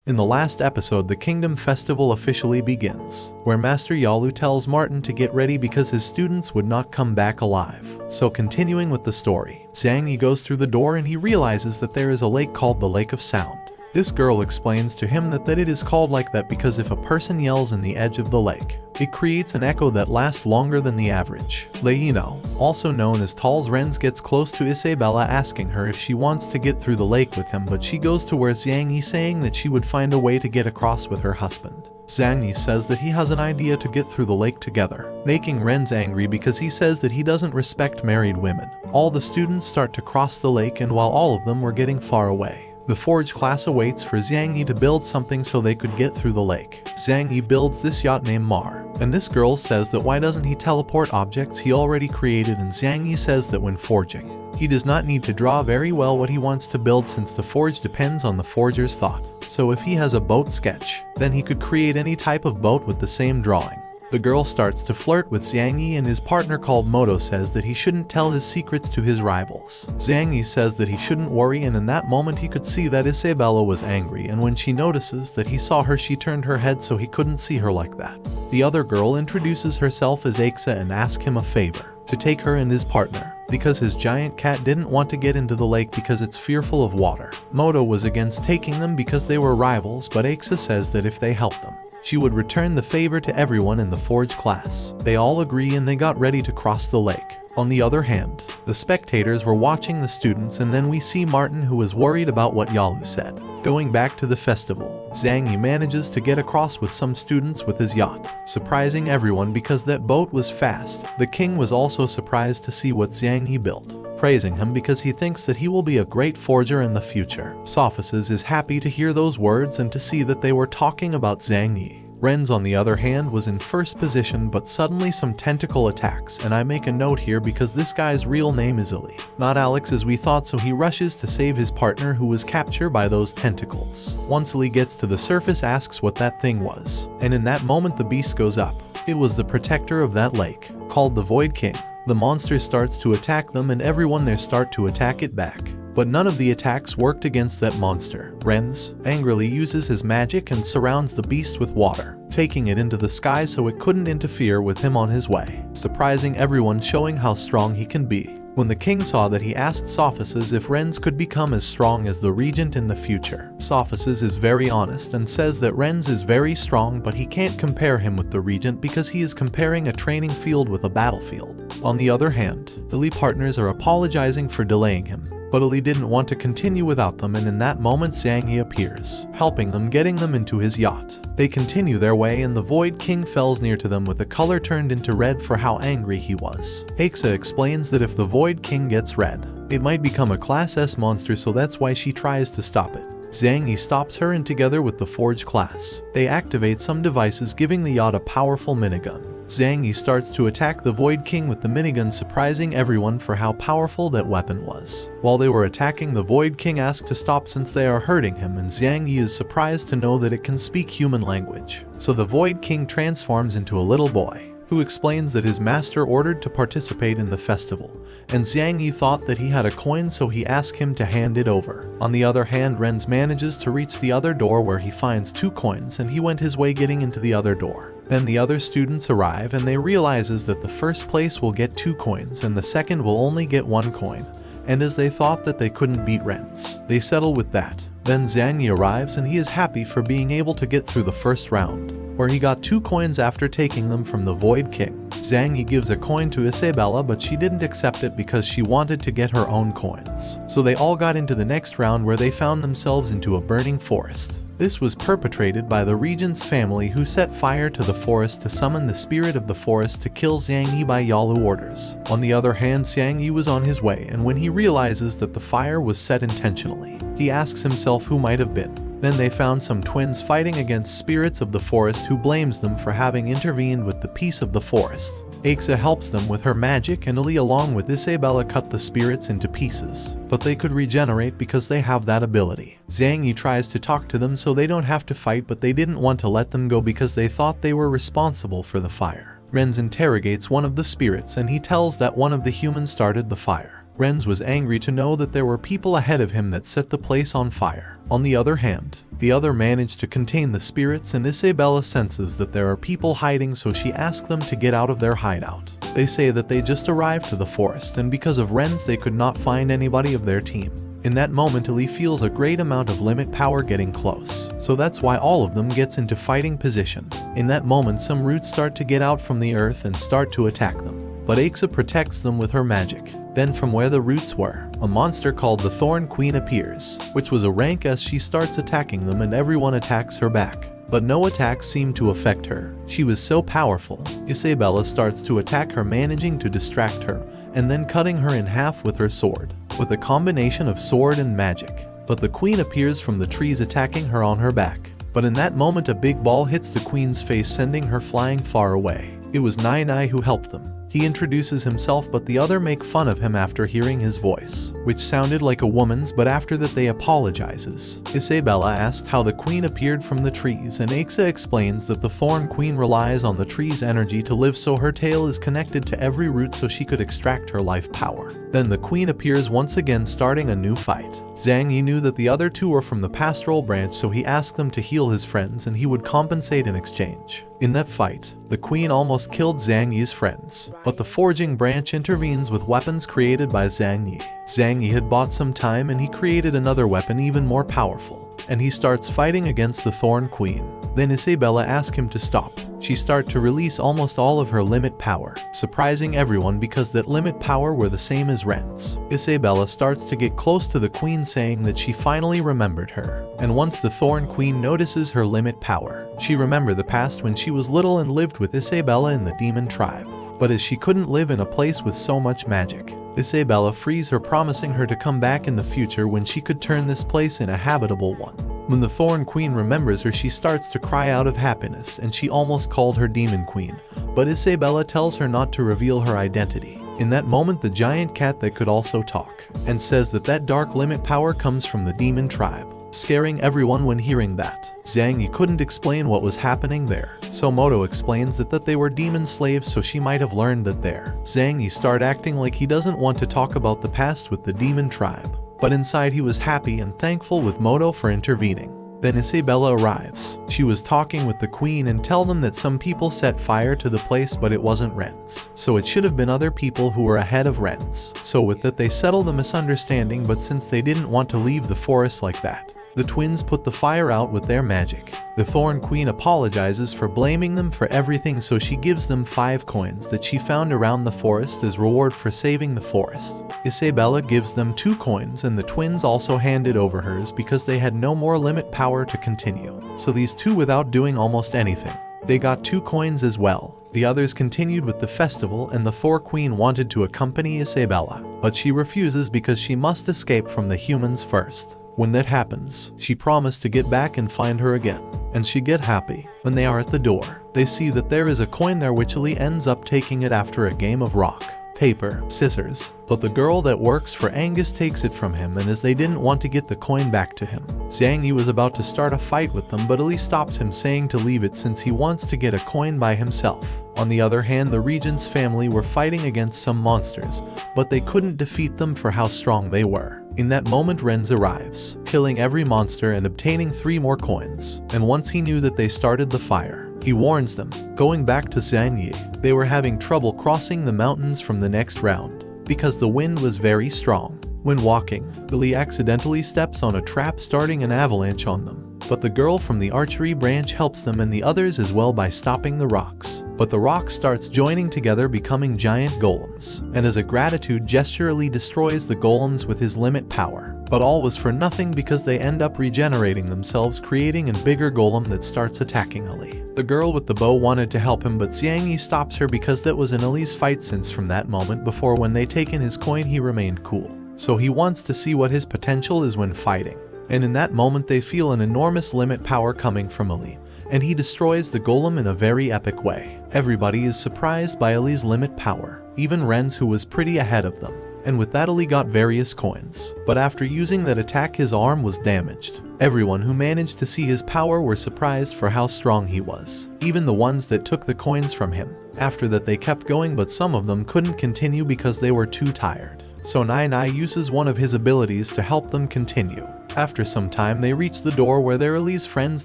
In the last episode, the Kingdom Festival officially begins, where Master Yalu tells Martin to get ready because his students would not come back alive. So continuing with the story, Xiang Ye goes through the door and he realizes that there is a lake called the Lake of Sound. This girl explains to him that it is called like that because if a person yells in the edge of the lake, it creates an echo that lasts longer than the average. Lilian, also known as Tall's Rennes, gets close to Isabella asking her if she wants to get through the lake with him, but she goes to where Xiang Ye saying that she would find a way to get across with her husband. Xiang Ye says that he has an idea to get through the lake together, making Rennes angry because he says that he doesn't respect married women. All the students start to cross the lake, and while all of them were getting far away, the Forge class awaits for Xiang Ye to build something so they could get through the lake. Xiang Ye builds this yacht named Mar, and this girl says that why doesn't he teleport objects he already created, and Xiang Ye says that when forging, he does not need to draw very well what he wants to build since the forge depends on the forger's thought. So if he has a boat sketch, then he could create any type of boat with the same drawing. The girl starts to flirt with Xiang Ye, and his partner called Moto says that he shouldn't tell his secrets to his rivals. Xiang Ye says that he shouldn't worry, and in that moment he could see that Isabella was angry, and when she notices that he saw her, she turned her head so he couldn't see her like that. The other girl introduces herself as Aixa and asks him a favor, to take her and his partner, because his giant cat didn't want to get into the lake because it's fearful of water. Moto was against taking them because they were rivals, but Aixa says that if they help them, she would return the favor to everyone in the Forge class. They all agree and they got ready to cross the lake. On the other hand, the spectators were watching the students, and then we see Martin, who is worried about what Yalu said. Going back to the festival, Xiang Ye manages to get across with some students with his yacht, surprising everyone because that boat was fast. The king was also surprised to see what Xiang Ye built, praising him because he thinks that he will be a great forger in the future. Sophisas is happy to hear those words and to see that they were talking about Xiang Ye. Rennes, on the other hand, was in first position, but suddenly some tentacle attacks, and I make a note here because this guy's real name is Eli, not Alex as we thought, so he rushes to save his partner who was captured by those tentacles. Once Eli gets to the surface, asks what that thing was, and in that moment the beast goes up. It was the protector of that lake, called the Void King. The monster starts to attack them and everyone there start to attack it back. But none of the attacks worked against that monster. Rennes angrily uses his magic and surrounds the beast with water, taking it into the sky so it couldn't interfere with him on his way, surprising everyone, showing how strong he can be. When the king saw that, he asked Sophisas if Rennes could become as strong as the regent in the future. Sophisas is very honest and says that Rennes is very strong, but he can't compare him with the regent because he is comparing a training field with a battlefield. On the other hand, Eli partners are apologizing for delaying him, but Eli didn't want to continue without them, and in that moment Xiang Ye appears, helping them, getting them into his yacht. They continue their way and the Void King fells near to them with the color turned into red for how angry he was. Aixa explains that if the Void King gets red, it might become a Class S monster, so that's why she tries to stop it. Xiang Ye stops her, and together with the Forge class, they activate some devices giving the yacht a powerful minigun. Xiang Ye starts to attack the Void King with the minigun, surprising everyone for how powerful that weapon was. While they were attacking, the Void King asks to stop since they are hurting him, and Xiang Ye is surprised to know that it can speak human language. So the Void King transforms into a little boy, who explains that his master ordered to participate in the festival, and Xiang Ye thought that he had a coin, so he asked him to hand it over. On the other hand, Rennes manages to reach the other door where he finds 2 coins, and he went his way getting into the other door. Then the other students arrive and they realizes that the first place will get 2 coins and the second will only get 1 coin, and as they thought that they couldn't beat Rennes, they settle with that. Then Xiang Ye arrives and he is happy for being able to get through the first round, where he got 2 coins after taking them from the Void King. Xiang Ye gives a coin to Isabella, but she didn't accept it because she wanted to get her own coins. So they all got into the next round where they found themselves into a burning forest. This was perpetrated by the regent's family, who set fire to the forest to summon the spirit of the forest to kill Xiang Ye by Yalu orders. On the other hand, Xiang Ye was on his way, and when he realizes that the fire was set intentionally, he asks himself who might have been. Then they found some twins fighting against spirits of the forest, who blames them for having intervened with the peace of the forest. Aixa helps them with her magic, and Eli along with Isabella cut the spirits into pieces, but they could regenerate because they have that ability. Xiang Ye tries to talk to them so they don't have to fight, but they didn't want to let them go because they thought they were responsible for the fire. Rennes interrogates one of the spirits and he tells that one of the humans started the fire. Rennes was angry to know that there were people ahead of him that set the place on fire. On the other hand, the other managed to contain the spirits, and Isabella senses that there are people hiding, so she asks them to get out of their hideout. They say that they just arrived to the forest, and because of Rennes they could not find anybody of their team. In that moment, Eli feels a great amount of limit power getting close, so that's why all of them gets into fighting position. In that moment, some roots start to get out from the earth and start to attack them, but Aixa protects them with her magic. Then from where the roots were, a monster called the Thorn Queen appears, which was a rank as she starts attacking them, and everyone attacks her back. But no attacks seemed to affect her. She was so powerful. Isabella starts to attack her, managing to distract her, and then cutting her in half with her sword, with a combination of sword and magic. But the queen appears from the trees, attacking her on her back. But in that moment, a big ball hits the queen's face, sending her flying far away. It was Nai who helped them. He introduces himself, but the other make fun of him after hearing his voice, which sounded like a woman's, but after that they apologizes. Isabella asked how the queen appeared from the trees, and Aixa explains that the Thorn Queen relies on the tree's energy to live, so her tail is connected to every root so she could extract her life power. Then the queen appears once again, starting a new fight. Xiang Ye knew that the other two were from the pastoral branch, so he asked them to heal his friends and he would compensate in exchange. In that fight, the queen almost killed Xiang Ye's friends, but the forging branch intervenes with weapons created by Xiang Ye. Xiang Ye had bought some time and he created another weapon even more powerful, and he starts fighting against the Thorn Queen. Then Isabella asks him to stop. She starts to release almost all of her limit power, surprising everyone because that limit power were the same as Rennes. Isabella starts to get close to the queen, saying that she finally remembered her. And once the Thorn Queen notices her limit power, she remembers the past when she was little and lived with Isabella in the demon tribe. But as she couldn't live in a place with so much magic, Isabella frees her, promising her to come back in the future when she could turn this place in a habitable one. When the Thorn Queen remembers her, she starts to cry out of happiness, and she almost called her Demon Queen, but Isabella tells her not to reveal her identity. In that moment, the giant cat that could also talk, and says that that dark limit power comes from the demon tribe, scaring everyone when hearing that. Xiang Ye couldn't explain what was happening there, so Moto explains that they were demon slaves, so she might have learned that there. Xiang Ye start acting like he doesn't want to talk about the past with the demon tribe, but inside he was happy and thankful with Moto for intervening. Then Isabella arrives. She was talking with the queen and tell them that some people set fire to the place, but it wasn't Rennes, so it should have been other people who were ahead of Rennes. So with that they settle the misunderstanding, but since they didn't want to leave the forest like that, the twins put the fire out with their magic. The Thorn Queen apologizes for blaming them for everything, so she gives them 5 coins that she found around the forest as reward for saving the forest. Isabella gives them 2 coins, and the twins also handed over hers because they had no more limit power to continue. So these two, without doing almost anything, they got 2 coins as well. The others continued with the festival, and the Thorn Queen wanted to accompany Isabella, but she refuses because she must escape from the humans first. When that happens, she promised to get back and find her again, and she get happy. When they are at the door, they see that there is a coin there, which Eli ends up taking it after a game of rock, paper, scissors, but the girl that works for Angus takes it from him, and as they didn't want to get the coin back to him, Xiang Ye was about to start a fight with them, but Eli stops him, saying to leave it since he wants to get a coin by himself. On the other hand, the regent's family were fighting against some monsters, but they couldn't defeat them for how strong they were. In that moment, Rennes arrives, killing every monster and obtaining 3 more coins, and once he knew that they started the fire, he warns them. Going back to Xiang Ye, they were having trouble crossing the mountains from the next round, because the wind was very strong. When walking, Eli accidentally steps on a trap, starting an avalanche on them. But the girl from the archery branch helps them and the others as well by stopping the rocks. But the rocks starts joining together, becoming giant golems, and as a gratitude gesture, Eli destroys the golems with his limit power. But all was for nothing because they end up regenerating themselves, creating a bigger golem that starts attacking Eli. The girl with the bow wanted to help him, but Xiang Ye stops her because that was in Eli's fight, since from that moment before when they taken his coin he remained cool. So he wants to see what his potential is when fighting. And in that moment they feel an enormous limit power coming from Eli, and he destroys the golem in a very epic way. Everybody is surprised by Eli's limit power, even Rennes, who was pretty ahead of them. And with that Eli got various coins, but after using that attack his arm was damaged. Everyone who managed to see his power were surprised for how strong he was, even the ones that took the coins from him. After that they kept going, but some of them couldn't continue because they were too tired. so Nai uses one of his abilities to help them continue. After some time they reach the door where Eli's friends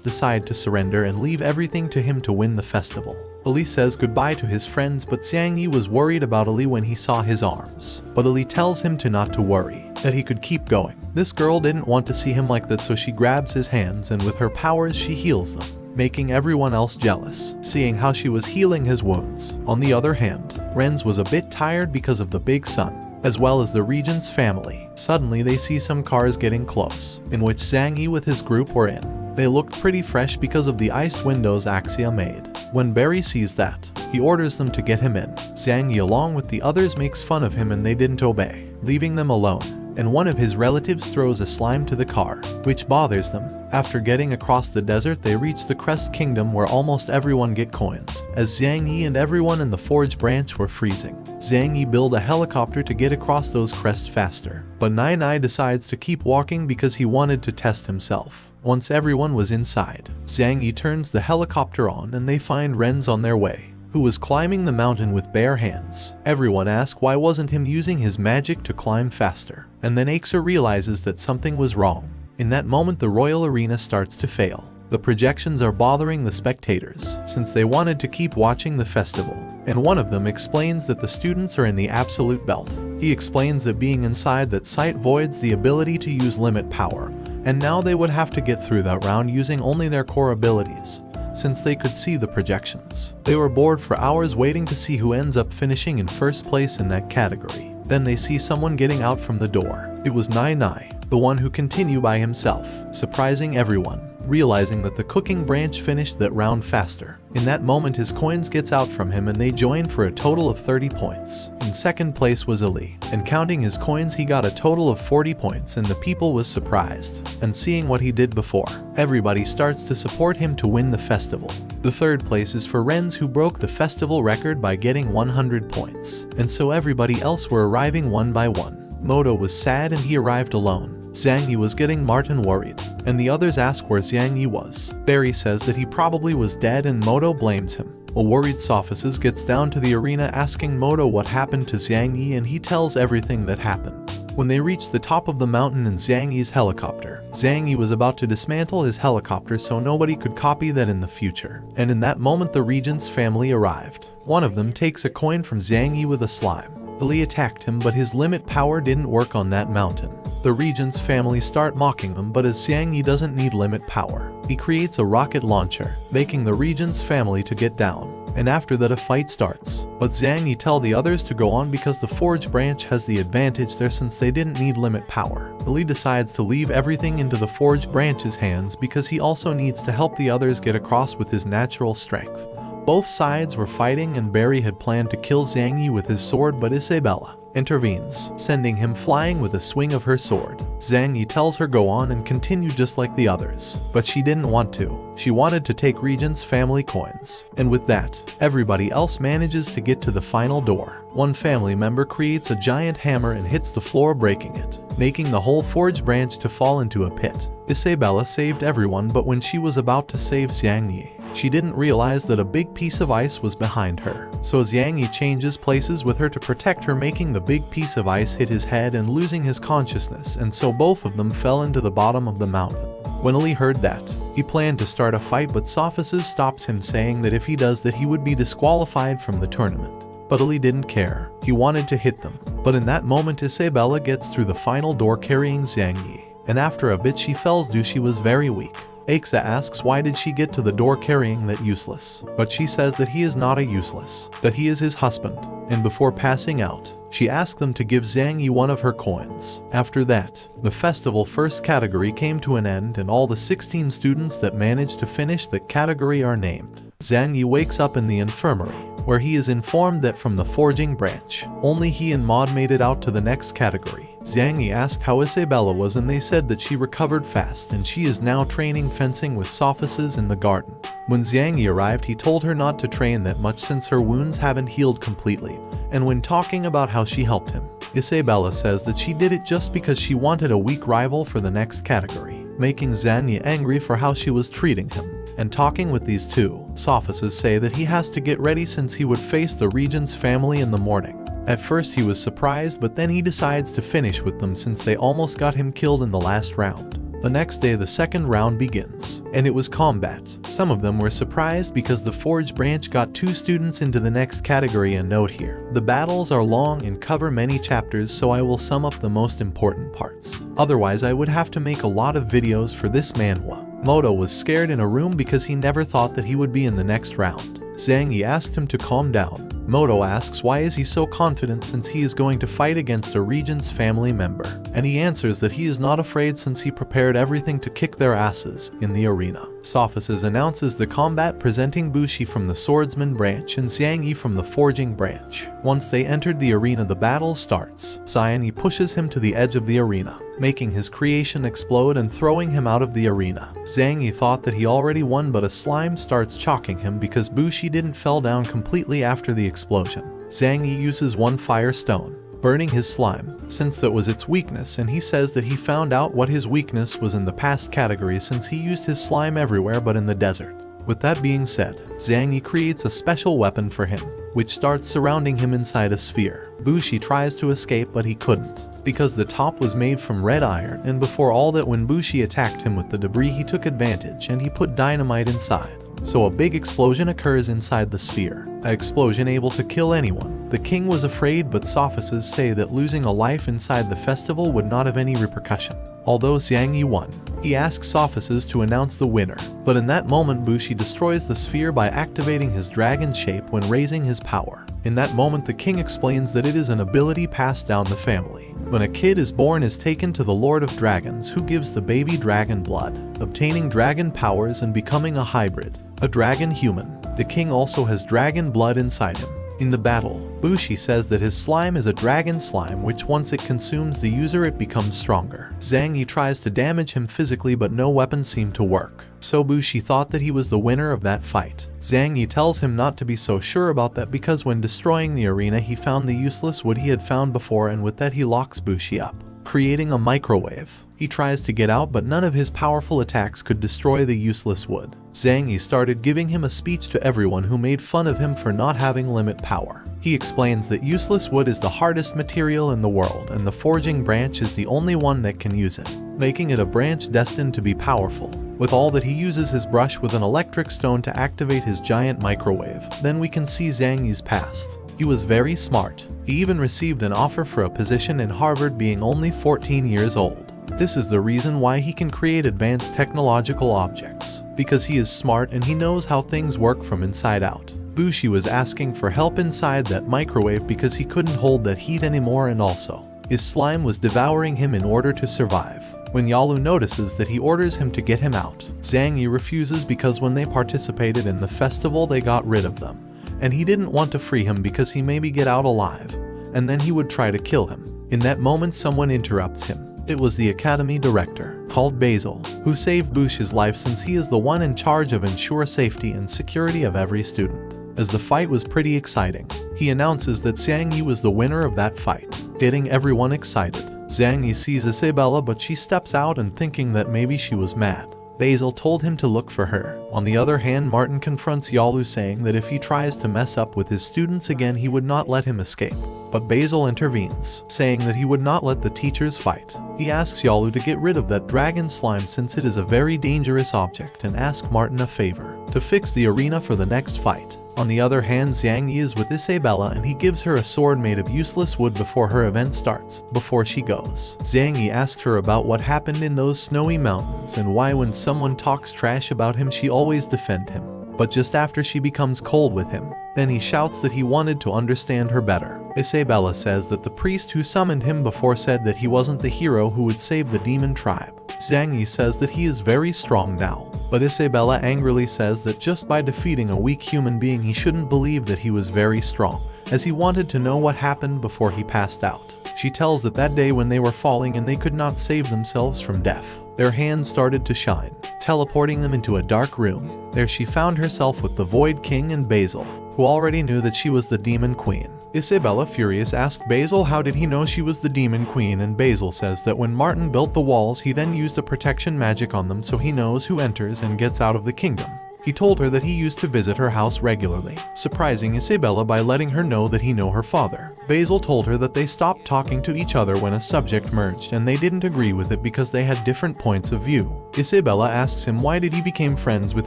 decide to surrender and leave everything to him to win the festival. Eli says goodbye to his friends, but Xiang Ye was worried about Eli when he saw his arms. But Eli tells him to not to worry, that he could keep going. This girl didn't want to see him like that, so she grabs his hands and with her powers she heals them, making everyone else jealous, seeing how she was healing his wounds. On the other hand, Rennes was a bit tired because of the big sun, as well as the regent's family. Suddenly they see some cars getting close, in which Xiang Ye with his group were in. They looked pretty fresh because of the iced windows Aixa made. When Barry sees that, he orders them to get him in. Xiang Ye along with the others makes fun of him and they didn't obey, leaving them alone, and one of his relatives throws a slime to the car, which bothers them. After getting across the desert they reach the Crest Kingdom where almost everyone get coins, as Xiang Ye and everyone in the Forge branch were freezing. Xiang Ye built a helicopter to get across those crests faster, but Nai decides to keep walking because he wanted to test himself. Once everyone was inside, Xiang Ye turns the helicopter on and they find Rennes on their way, who was climbing the mountain with bare hands. Everyone asks why wasn't him using his magic to climb faster, and then Aixa realizes that something was wrong. In that moment the royal arena starts to fail. The projections are bothering the spectators, since they wanted to keep watching the festival, and one of them explains that the students are in the absolute belt. He explains that being inside that site voids the ability to use limit power, and now they would have to get through that round using only their core abilities, since they could see the projections. They were bored for hours waiting to see who ends up finishing in first place in that category. Then they see someone getting out from the door. It was Nai, the one who continued by himself, surprising everyone, realizing that the cooking branch finished that round faster. In that moment his coins gets out from him and they join for a total of 30 points. In second place was Eli, and counting his coins he got a total of 40 points and the people was surprised. And seeing what he did before, everybody starts to support him to win the festival. The third place is for Rennes, who broke the festival record by getting 100 points, and so everybody else were arriving one by one. Moto was sad and he arrived alone. Xiang Ye was getting Martin worried, and the others ask where Xiang Ye was. Barry says that he probably was dead and Moto blames him. A worried Sophisas gets down to the arena asking Moto what happened to Xiang Ye, and he tells everything that happened. When they reach the top of the mountain in Xiang Ye's helicopter, Xiang Ye was about to dismantle his helicopter so nobody could copy that in the future. And in that moment the regent's family arrived. One of them takes a coin from Xiang Ye with a slime. Eli attacked him, but his limit power didn't work on that mountain. The regent's family start mocking him, but as Xiang Ye doesn't need limit power, he creates a rocket launcher, making the regent's family to get down. And after that a fight starts, but Xiang Ye tell the others to go on because the Forge branch has the advantage there since they didn't need limit power. Eli decides to leave everything into the Forge branch's hands because he also needs to help the others get across with his natural strength. Both sides were fighting and Barry had planned to kill Xiang Ye with his sword, but Isabella intervenes, sending him flying with a swing of her sword. Xiang Ye tells her go on and continue just like the others, but she didn't want to. She wanted to take Regent's family coins, and with that, everybody else manages to get to the final door. One family member creates a giant hammer and hits the floor, breaking it, making the whole Forge branch to fall into a pit. Isabella saved everyone, but when she was about to save Xiang Ye, she didn't realize that a big piece of ice was behind her. So Xiang Ye changes places with her to protect her, making the big piece of ice hit his head and losing his consciousness, and so both of them fell into the bottom of the mountain. When Eli heard that, he planned to start a fight, but Sophisas stops him, saying that if he does that he would be disqualified from the tournament. But Eli didn't care. He wanted to hit them. But in that moment Isabella gets through the final door carrying Xiang Ye, and after a bit she fells due she was very weak. Aixa asks why did she get to the door carrying that useless, but she says that he is not a useless, that he is his husband, and before passing out, she asked them to give Xiang Ye one of her coins. After that, the festival first category came to an end and all the 16 students that managed to finish that category are named. Xiang Ye wakes up in the infirmary, where he is informed that from the forging branch, only he and Maud made it out to the next category. Xiang Ye asked how Isabella was and they said that she recovered fast and she is now training fencing with Sophisas in the garden. When Xiang Ye arrived he told her not to train that much since her wounds haven't healed completely, and when talking about how she helped him, Isabella says that she did it just because she wanted a weak rival for the next category, making Xiang Ye angry for how she was treating him. And talking with these two, Sophisas say that he has to get ready since he would face the regent's family in the morning. At first he was surprised, but then he decides to finish with them since they almost got him killed in the last round. The next day the second round begins, and it was combat. Some of them were surprised because the Forge branch got 2 students into the next category. And note here, the battles are long and cover many chapters, so I will sum up the most important parts. Otherwise I would have to make a lot of videos for this manhwa. Moto was scared in a room because he never thought that he would be in the next round. Xiang Ye asked him to calm down. Moto asks why is he so confident since he is going to fight against a regent's family member, and he answers that he is not afraid since he prepared everything to kick their asses in the arena. Sophisas announces the combat, presenting Bushi from the swordsman branch and Xiang Ye from the forging branch. Once they entered the arena the battle starts. Xiang Ye pushes him to the edge of the arena, making his creation explode and throwing him out of the arena. Xiang Ye thought that he already won, but a slime starts chalking him because Bushi didn't fell down completely after the explosion. Xiang Ye uses one fire stone, burning his slime, since that was its weakness, and he says that he found out what his weakness was in the past category since he used his slime everywhere but in the desert. With that being said, Xiang Ye creates a special weapon for him, which starts surrounding him inside a sphere. Bushi tries to escape but he couldn't, because the top was made from red iron, and before all that when Bushi attacked him with the debris he took advantage and he put dynamite inside. So a big explosion occurs inside the sphere, an explosion able to kill anyone. The king was afraid, but Sophisas say that losing a life inside the festival would not have any repercussion. Although Xiang Ye won, he asks Sophisas to announce the winner, but in that moment Bushi destroys the sphere by activating his dragon shape when raising his power. In that moment the king explains that it is an ability passed down the family. When a kid is born is taken to the Lord of Dragons, who gives the baby dragon blood, obtaining dragon powers and becoming a hybrid, a dragon human. The king also has dragon blood inside him. In the battle, Bushi says that his slime is a dragon slime, which once it consumes the user it becomes stronger. Xiang Ye tries to damage him physically but no weapons seem to work, so Bushi thought that he was the winner of that fight. Xiang Ye tells him not to be so sure about that because when destroying the arena he found the useless wood he had found before, and with that he locks Bushi up, creating a microwave. He tries to get out but none of his powerful attacks could destroy the useless wood. Xiang Ye started giving him a speech to everyone who made fun of him for not having limit power. He explains that useless wood is the hardest material in the world and the forging branch is the only one that can use it, making it a branch destined to be powerful. With all that he uses his brush with an electric stone to activate his giant microwave. Then we can see Xiang Ye's past. He was very smart. He even received an offer for a position in Harvard being only 14 years old. This is the reason why he can create advanced technological objects, because he is smart and he knows how things work from inside out. Bushi was asking for help inside that microwave because he couldn't hold that heat anymore, and also, his slime was devouring him in order to survive. When Yalu notices that, he orders him to get him out. Xiang Ye refuses because when they participated in the festival they got rid of them, and he didn't want to free him because he maybe get out alive, and then he would try to kill him. In that moment someone interrupts him. It was the academy director, called Basil, who saved Bushi's life since he is the one in charge of ensure safety and security of every student. As the fight was pretty exciting, he announces that Xiang Ye was the winner of that fight, getting everyone excited. Xiang Ye sees Isabella but she steps out and thinking that maybe she was mad. Basil told him to look for her. On the other hand, Martin confronts Yalu saying that if he tries to mess up with his students again he would not let him escape. But Basil intervenes, saying that he would not let the teachers fight. He asks Yalu to get rid of that dragon slime since it is a very dangerous object, and asks Martin a favor to fix the arena for the next fight. On the other hand, Xiang Ye is with Isabella and he gives her a sword made of useless wood before her event starts. Before she goes, Xiang Ye asks her about what happened in those snowy mountains and why when someone talks trash about him she always defend him. But just after she becomes cold with him, then he shouts that he wanted to understand her better. Isabella says that the priest who summoned him before said that he wasn't the hero who would save the demon tribe. Xiang Ye says that he is very strong now, but Isabella angrily says that just by defeating a weak human being he shouldn't believe that he was very strong, as he wanted to know what happened before he passed out. She tells that day when they were falling and they could not save themselves from death, their hands started to shine, teleporting them into a dark room. There she found herself with the Void King and Basil, who already knew that she was the Demon Queen. Isabella, furious, asked Basil how did he know she was the Demon Queen, and Basil says that when Martin built the walls he then used a protection magic on them so he knows who enters and gets out of the kingdom. He told her that he used to visit her house regularly, surprising Isabella by letting her know that he knew her father. Basil told her that they stopped talking to each other when a subject merged and they didn't agree with it because they had different points of view. Isabella asks him why did he become friends with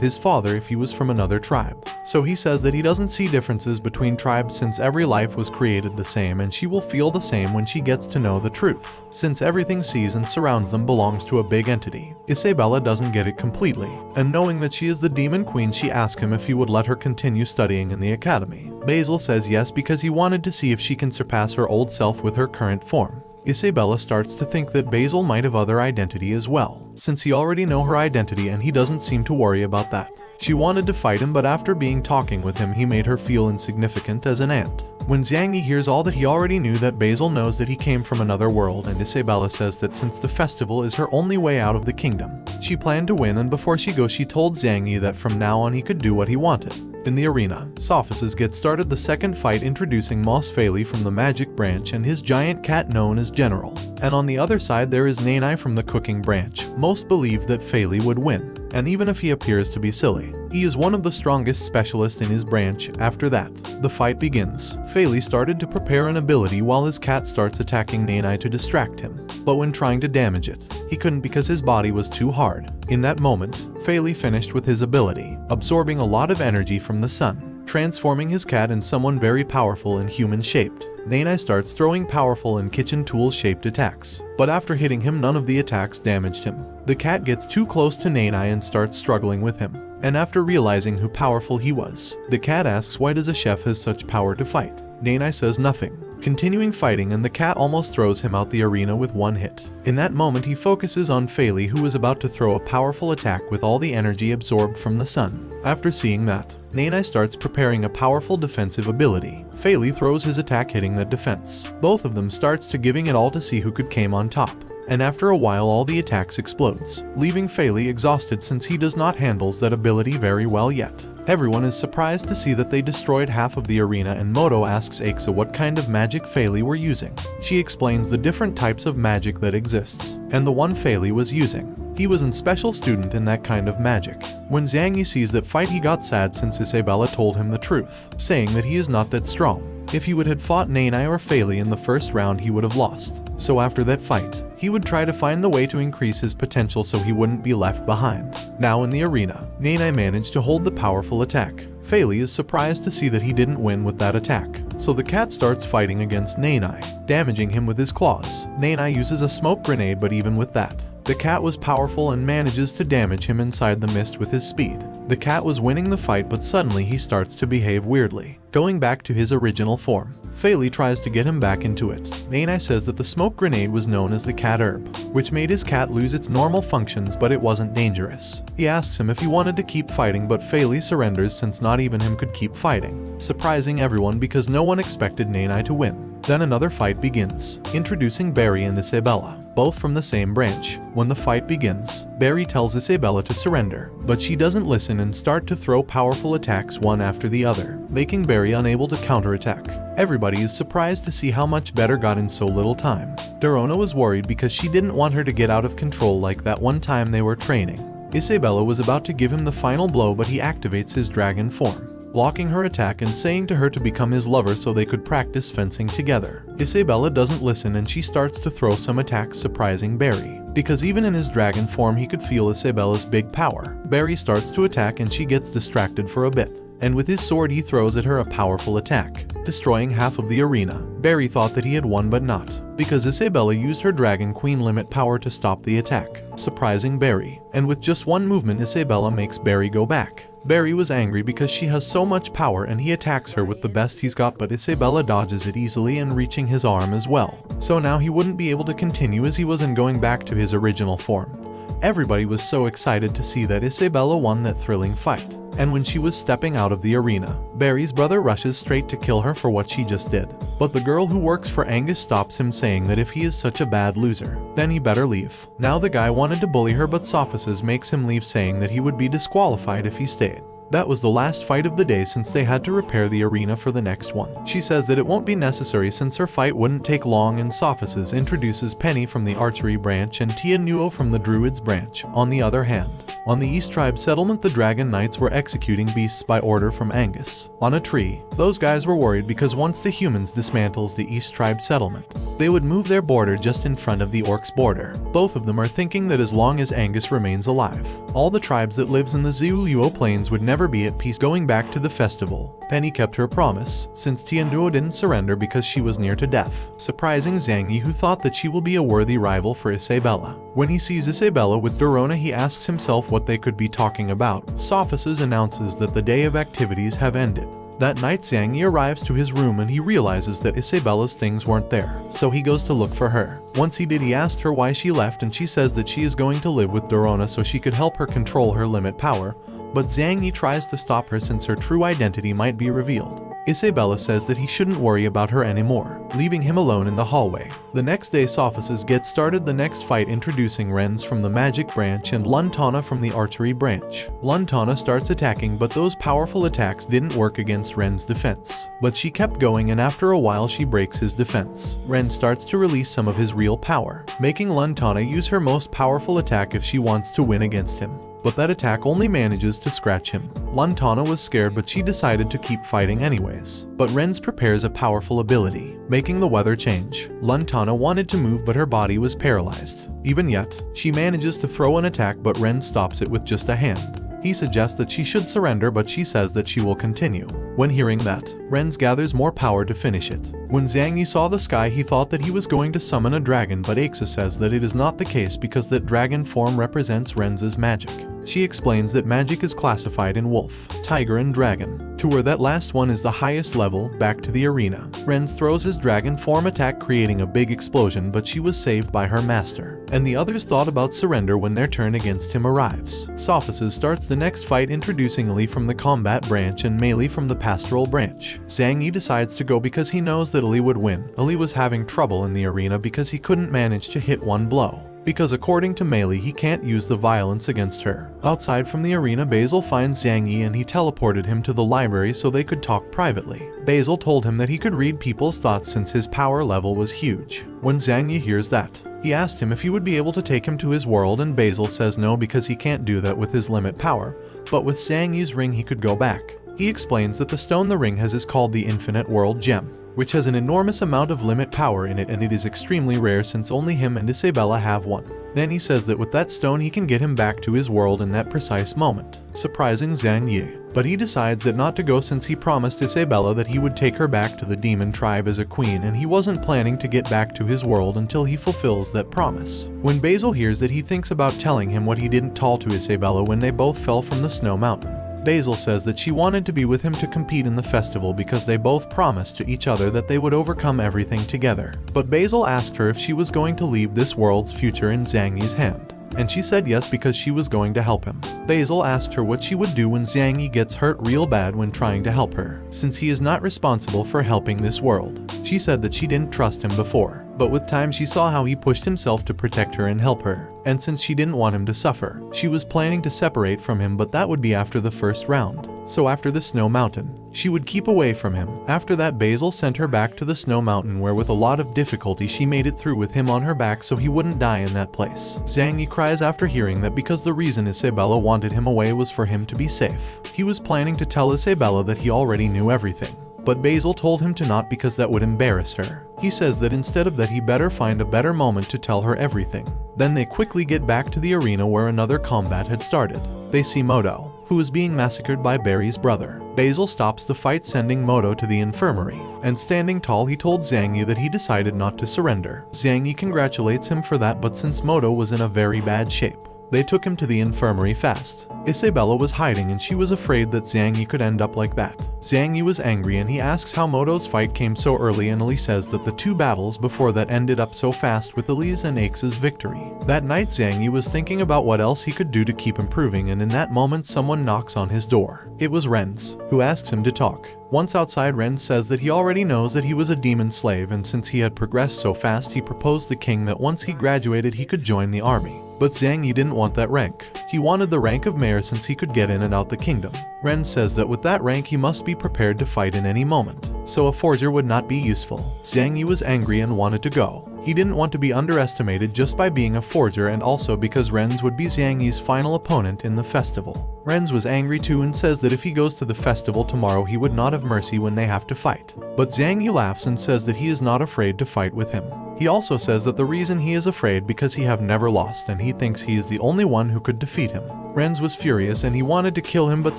his father if he was from another tribe. So he says that he doesn't see differences between tribes since every life was created the same, and she will feel the same when she gets to know the truth, since everything sees and surrounds them belongs to a big entity. Isabella doesn't get it completely, and knowing that she is the demon queen, she asks him if he would let her continue studying in the academy. Basil says yes because he wanted to see if she can surpass her old self with her current form. Isabella starts to think that Basil might have other identity as well, since he already know her identity and he doesn't seem to worry about that. She wanted to fight him, but after talking with him he made her feel insignificant as an ant. When Xiang Ye hears all that, he already knew that Basil knows that he came from another world, and Isabella says that since the festival is her only way out of the kingdom, she planned to win, and before she goes she told Xiang Ye that from now on he could do what he wanted. In the arena, Sophisas gets started the second fight, introducing Moss Faili from the magic branch and his giant cat known as General. And on the other side there is Nanai from the cooking branch. Most believe that Faili would win, and even if he appears to be silly, he is one of the strongest specialists in his branch. After that, the fight begins. Faili started to prepare an ability while his cat starts attacking Nanai to distract him, but when trying to damage it, he couldn't because his body was too hard. In that moment, Faili finished with his ability, absorbing a lot of energy from the sun, transforming his cat in someone very powerful and human-shaped. Nanai starts throwing powerful and kitchen tool-shaped attacks, but after hitting him none of the attacks damaged him. The cat gets too close to Nanai and starts struggling with him, and after realizing how powerful he was, the cat asks why does a chef has such power to fight. Nanai says nothing, continuing fighting, and the cat almost throws him out the arena with one hit. In that moment he focuses on Faili, who is about to throw a powerful attack with all the energy absorbed from the sun. After seeing that, Nanai starts preparing a powerful defensive ability. Faili throws his attack hitting that defense. Both of them starts to giving it all to see who could came on top. And after a while all the attacks explodes, leaving Faili exhausted since he does not handles that ability very well yet. Everyone is surprised to see that they destroyed half of the arena, and Moto asks Aixa what kind of magic Faili were using. She explains the different types of magic that exists, and the one Faili was using. He was a special student in that kind of magic. When Xiang Ye sees that fight he got sad since Isabella told him the truth, saying that he is not that strong. If he would have fought Nanai or Faili in the first round he would have lost. So after that fight, he would try to find the way to increase his potential so he wouldn't be left behind. Now in the arena, Nanai managed to hold the powerful attack. Faili is surprised to see that he didn't win with that attack, so the cat starts fighting against Nanai, damaging him with his claws. Nanai uses a smoke grenade, but even with that, the cat was powerful and manages to damage him inside the mist with his speed. The cat was winning the fight, but suddenly he starts to behave weirdly, going back to his original form. Faili tries to get him back into it. Nanai says that the smoke grenade was known as the cat herb, which made his cat lose its normal functions, but it wasn't dangerous. He asks him if he wanted to keep fighting, but Faili surrenders since not even him could keep fighting, surprising everyone because no one expected Nanai to win. Then another fight begins, introducing Barry and Isabella, both from the same branch. When the fight begins, Barry tells Isabella to surrender, but she doesn't listen and start to throw powerful attacks one after the other, making Barry unable to counterattack. Everybody is surprised to see how much better got in so little time. Dorona was worried because she didn't want her to get out of control like that one time they were training. Isabella was about to give him the final blow, but he activates his dragon form, blocking her attack and saying to her to become his lover so they could practice fencing together. Isabella doesn't listen and she starts to throw some attacks, surprising Barry, because even in his dragon form he could feel Isabella's big power. Barry starts to attack and she gets distracted for a bit, and with his sword he throws at her a powerful attack, destroying half of the arena. Barry thought that he had won, but not, because Isabella used her Dragon Queen limit power to stop the attack, surprising Barry, and with just one movement Isabella makes Barry go back. Barry was angry because she has so much power and he attacks her with the best he's got, but Isabella dodges it easily and reaching his arm as well. So now he wouldn't be able to continue as he was in going back to his original form. Everybody was so excited to see that Isabella won that thrilling fight. And when she was stepping out of the arena, Barry's brother rushes straight to kill her for what she just did. But the girl who works for Angus stops him, saying that if he is such a bad loser, then he better leave. Now the guy wanted to bully her, but Sophisas makes him leave, saying that he would be disqualified if he stayed. That was the last fight of the day since they had to repair the arena for the next one. She says that it won't be necessary since her fight wouldn't take long, and Sophisas introduces Penny from the archery branch and Tia Nuo from the druids branch. On the other hand, on the East Tribe settlement, the Dragon Knights were executing beasts by order from Angus. On a tree, those guys were worried because once the humans dismantles the East Tribe settlement, they would move their border just in front of the Orcs' border. Both of them are thinking that as long as Angus remains alive, all the tribes that lives in the Zuluo Plains would never be at peace. Going back to the festival, Penny kept her promise, since Tia Nuo didn't surrender because she was near to death, surprising Xiang Ye, who thought that she will be a worthy rival for Isabella. When he sees Isabella with Dorona, he asks himself what they could be talking about. Sophisas announces that the day of activities have ended. That night, Xiang Ye arrives to his room and he realizes that Isabella's things weren't there, so he goes to look for her. Once he did, he asked her why she left, and she says that she is going to live with Dorona so she could help her control her limit power, but Xiang Ye tries to stop her since her true identity might be revealed. Isabella says that he shouldn't worry about her anymore, leaving him alone in the hallway. The next day, Sophisas gets started the next fight, introducing Rennes from the magic branch and Luntana from the archery branch. Luntana starts attacking, but those powerful attacks didn't work against Rennes' defense. But she kept going, and after a while she breaks his defense. Rennes starts to release some of his real power, making Luntana use her most powerful attack if she wants to win against him. But that attack only manages to scratch him. Luntana was scared, but she decided to keep fighting anyways. But Rennes prepares a powerful ability, making the weather change. Luntana wanted to move, but her body was paralyzed. Even yet, she manages to throw an attack, but Rennes stops it with just a hand. He suggests that she should surrender, but she says that she will continue. When hearing that, Rennes gathers more power to finish it. When Xiang Ye saw the sky, he thought that he was going to summon a dragon, but Aixa says that it is not the case because that dragon form represents Rennes' magic. She explains that magic is classified in wolf, tiger, and dragon, to where that last one is the highest level. Back to the arena, Rennes throws his dragon form attack, creating a big explosion, but she was saved by her master, and the others thought about surrender when their turn against him arrives. Sophisas starts the next fight, introducing Eli from the combat branch and Meili from the pastoral branch. Xiang Ye decides to go because he knows that Eli would win. Eli was having trouble in the arena because he couldn't manage to hit one blow, because according to Meili, he can't use the violence against her. Outside from the arena, Basil finds Xiang Ye and he teleported him to the library so they could talk privately. Basil told him that he could read people's thoughts since his power level was huge. When Xiang Ye hears that, he asked him if he would be able to take him to his world, and Basil says no because he can't do that with his limit power, but with Xiang Ye's ring he could go back. He explains that the stone the ring has is called the Infinite World Gem, which has an enormous amount of limit power in it, and it is extremely rare since only him and Isabella have one. Then he says that with that stone he can get him back to his world in that precise moment, surprising Xiang Ye. But he decides that not to go since he promised Isabella that he would take her back to the demon tribe as a queen, and he wasn't planning to get back to his world until he fulfills that promise. When Basil hears that, he thinks about telling him what he didn't tell to Isabella when they both fell from the snow mountain. Basil says that she wanted to be with him to compete in the festival because they both promised to each other that they would overcome everything together. But Basil asked her if she was going to leave this world's future in Xiang Ye's hand, and she said yes because she was going to help him. Basil asked her what she would do when Xiang Ye gets hurt real bad when trying to help her, since he is not responsible for helping this world. She said that she didn't trust him before, but with time she saw how he pushed himself to protect her and help her, and since she didn't want him to suffer, she was planning to separate from him, but that would be after the first round. So after the snow mountain, she would keep away from him. After that, Basil sent her back to the snow mountain, where with a lot of difficulty she made it through with him on her back so he wouldn't die in that place. Xiang Ye cries after hearing that because the reason Isabella wanted him away was for him to be safe. He was planning to tell Isabella that he already knew everything, but Basil told him to not because that would embarrass her. He says that instead of that he better find a better moment to tell her everything. Then they quickly get back to the arena where another combat had started. They see Moto, who is being massacred by Barry's brother. Basil stops the fight, sending Moto to the infirmary, and standing tall he told Xiang Ye that he decided not to surrender. Xiang Ye congratulates him for that, but since Moto was in a very bad shape, they took him to the infirmary fast. Isabella was hiding and she was afraid that Xiang Ye could end up like that. Xiang Ye was angry and he asks how Moto's fight came so early, and Eli says that the two battles before that ended up so fast with Eli's and Aixa's victory. That night Xiang Ye was thinking about what else he could do to keep improving, and in that moment someone knocks on his door. It was Rennes, who asks him to talk. Once outside, Rennes says that he already knows that he was a demon slave, and since he had progressed so fast he proposed the king that once he graduated he could join the army. But Xiang Ye didn't want that rank. He wanted the rank of mayor mayor since he could get in and out the kingdom. Rennes says that with that rank he must be prepared to fight in any moment, so a forger would not be useful. Xiang Ye was angry and wanted to go. He didn't want to be underestimated just by being a forger, and also because Rennes would be Xiang Ye's final opponent in the festival. Rennes was angry too and says that if he goes to the festival tomorrow he would not have mercy when they have to fight. But Xiang Ye laughs and says that he is not afraid to fight with him. He also says that the reason he is afraid because he have never lost and he thinks he is the only one who could defeat him. Rennes was furious and he wanted to kill him, but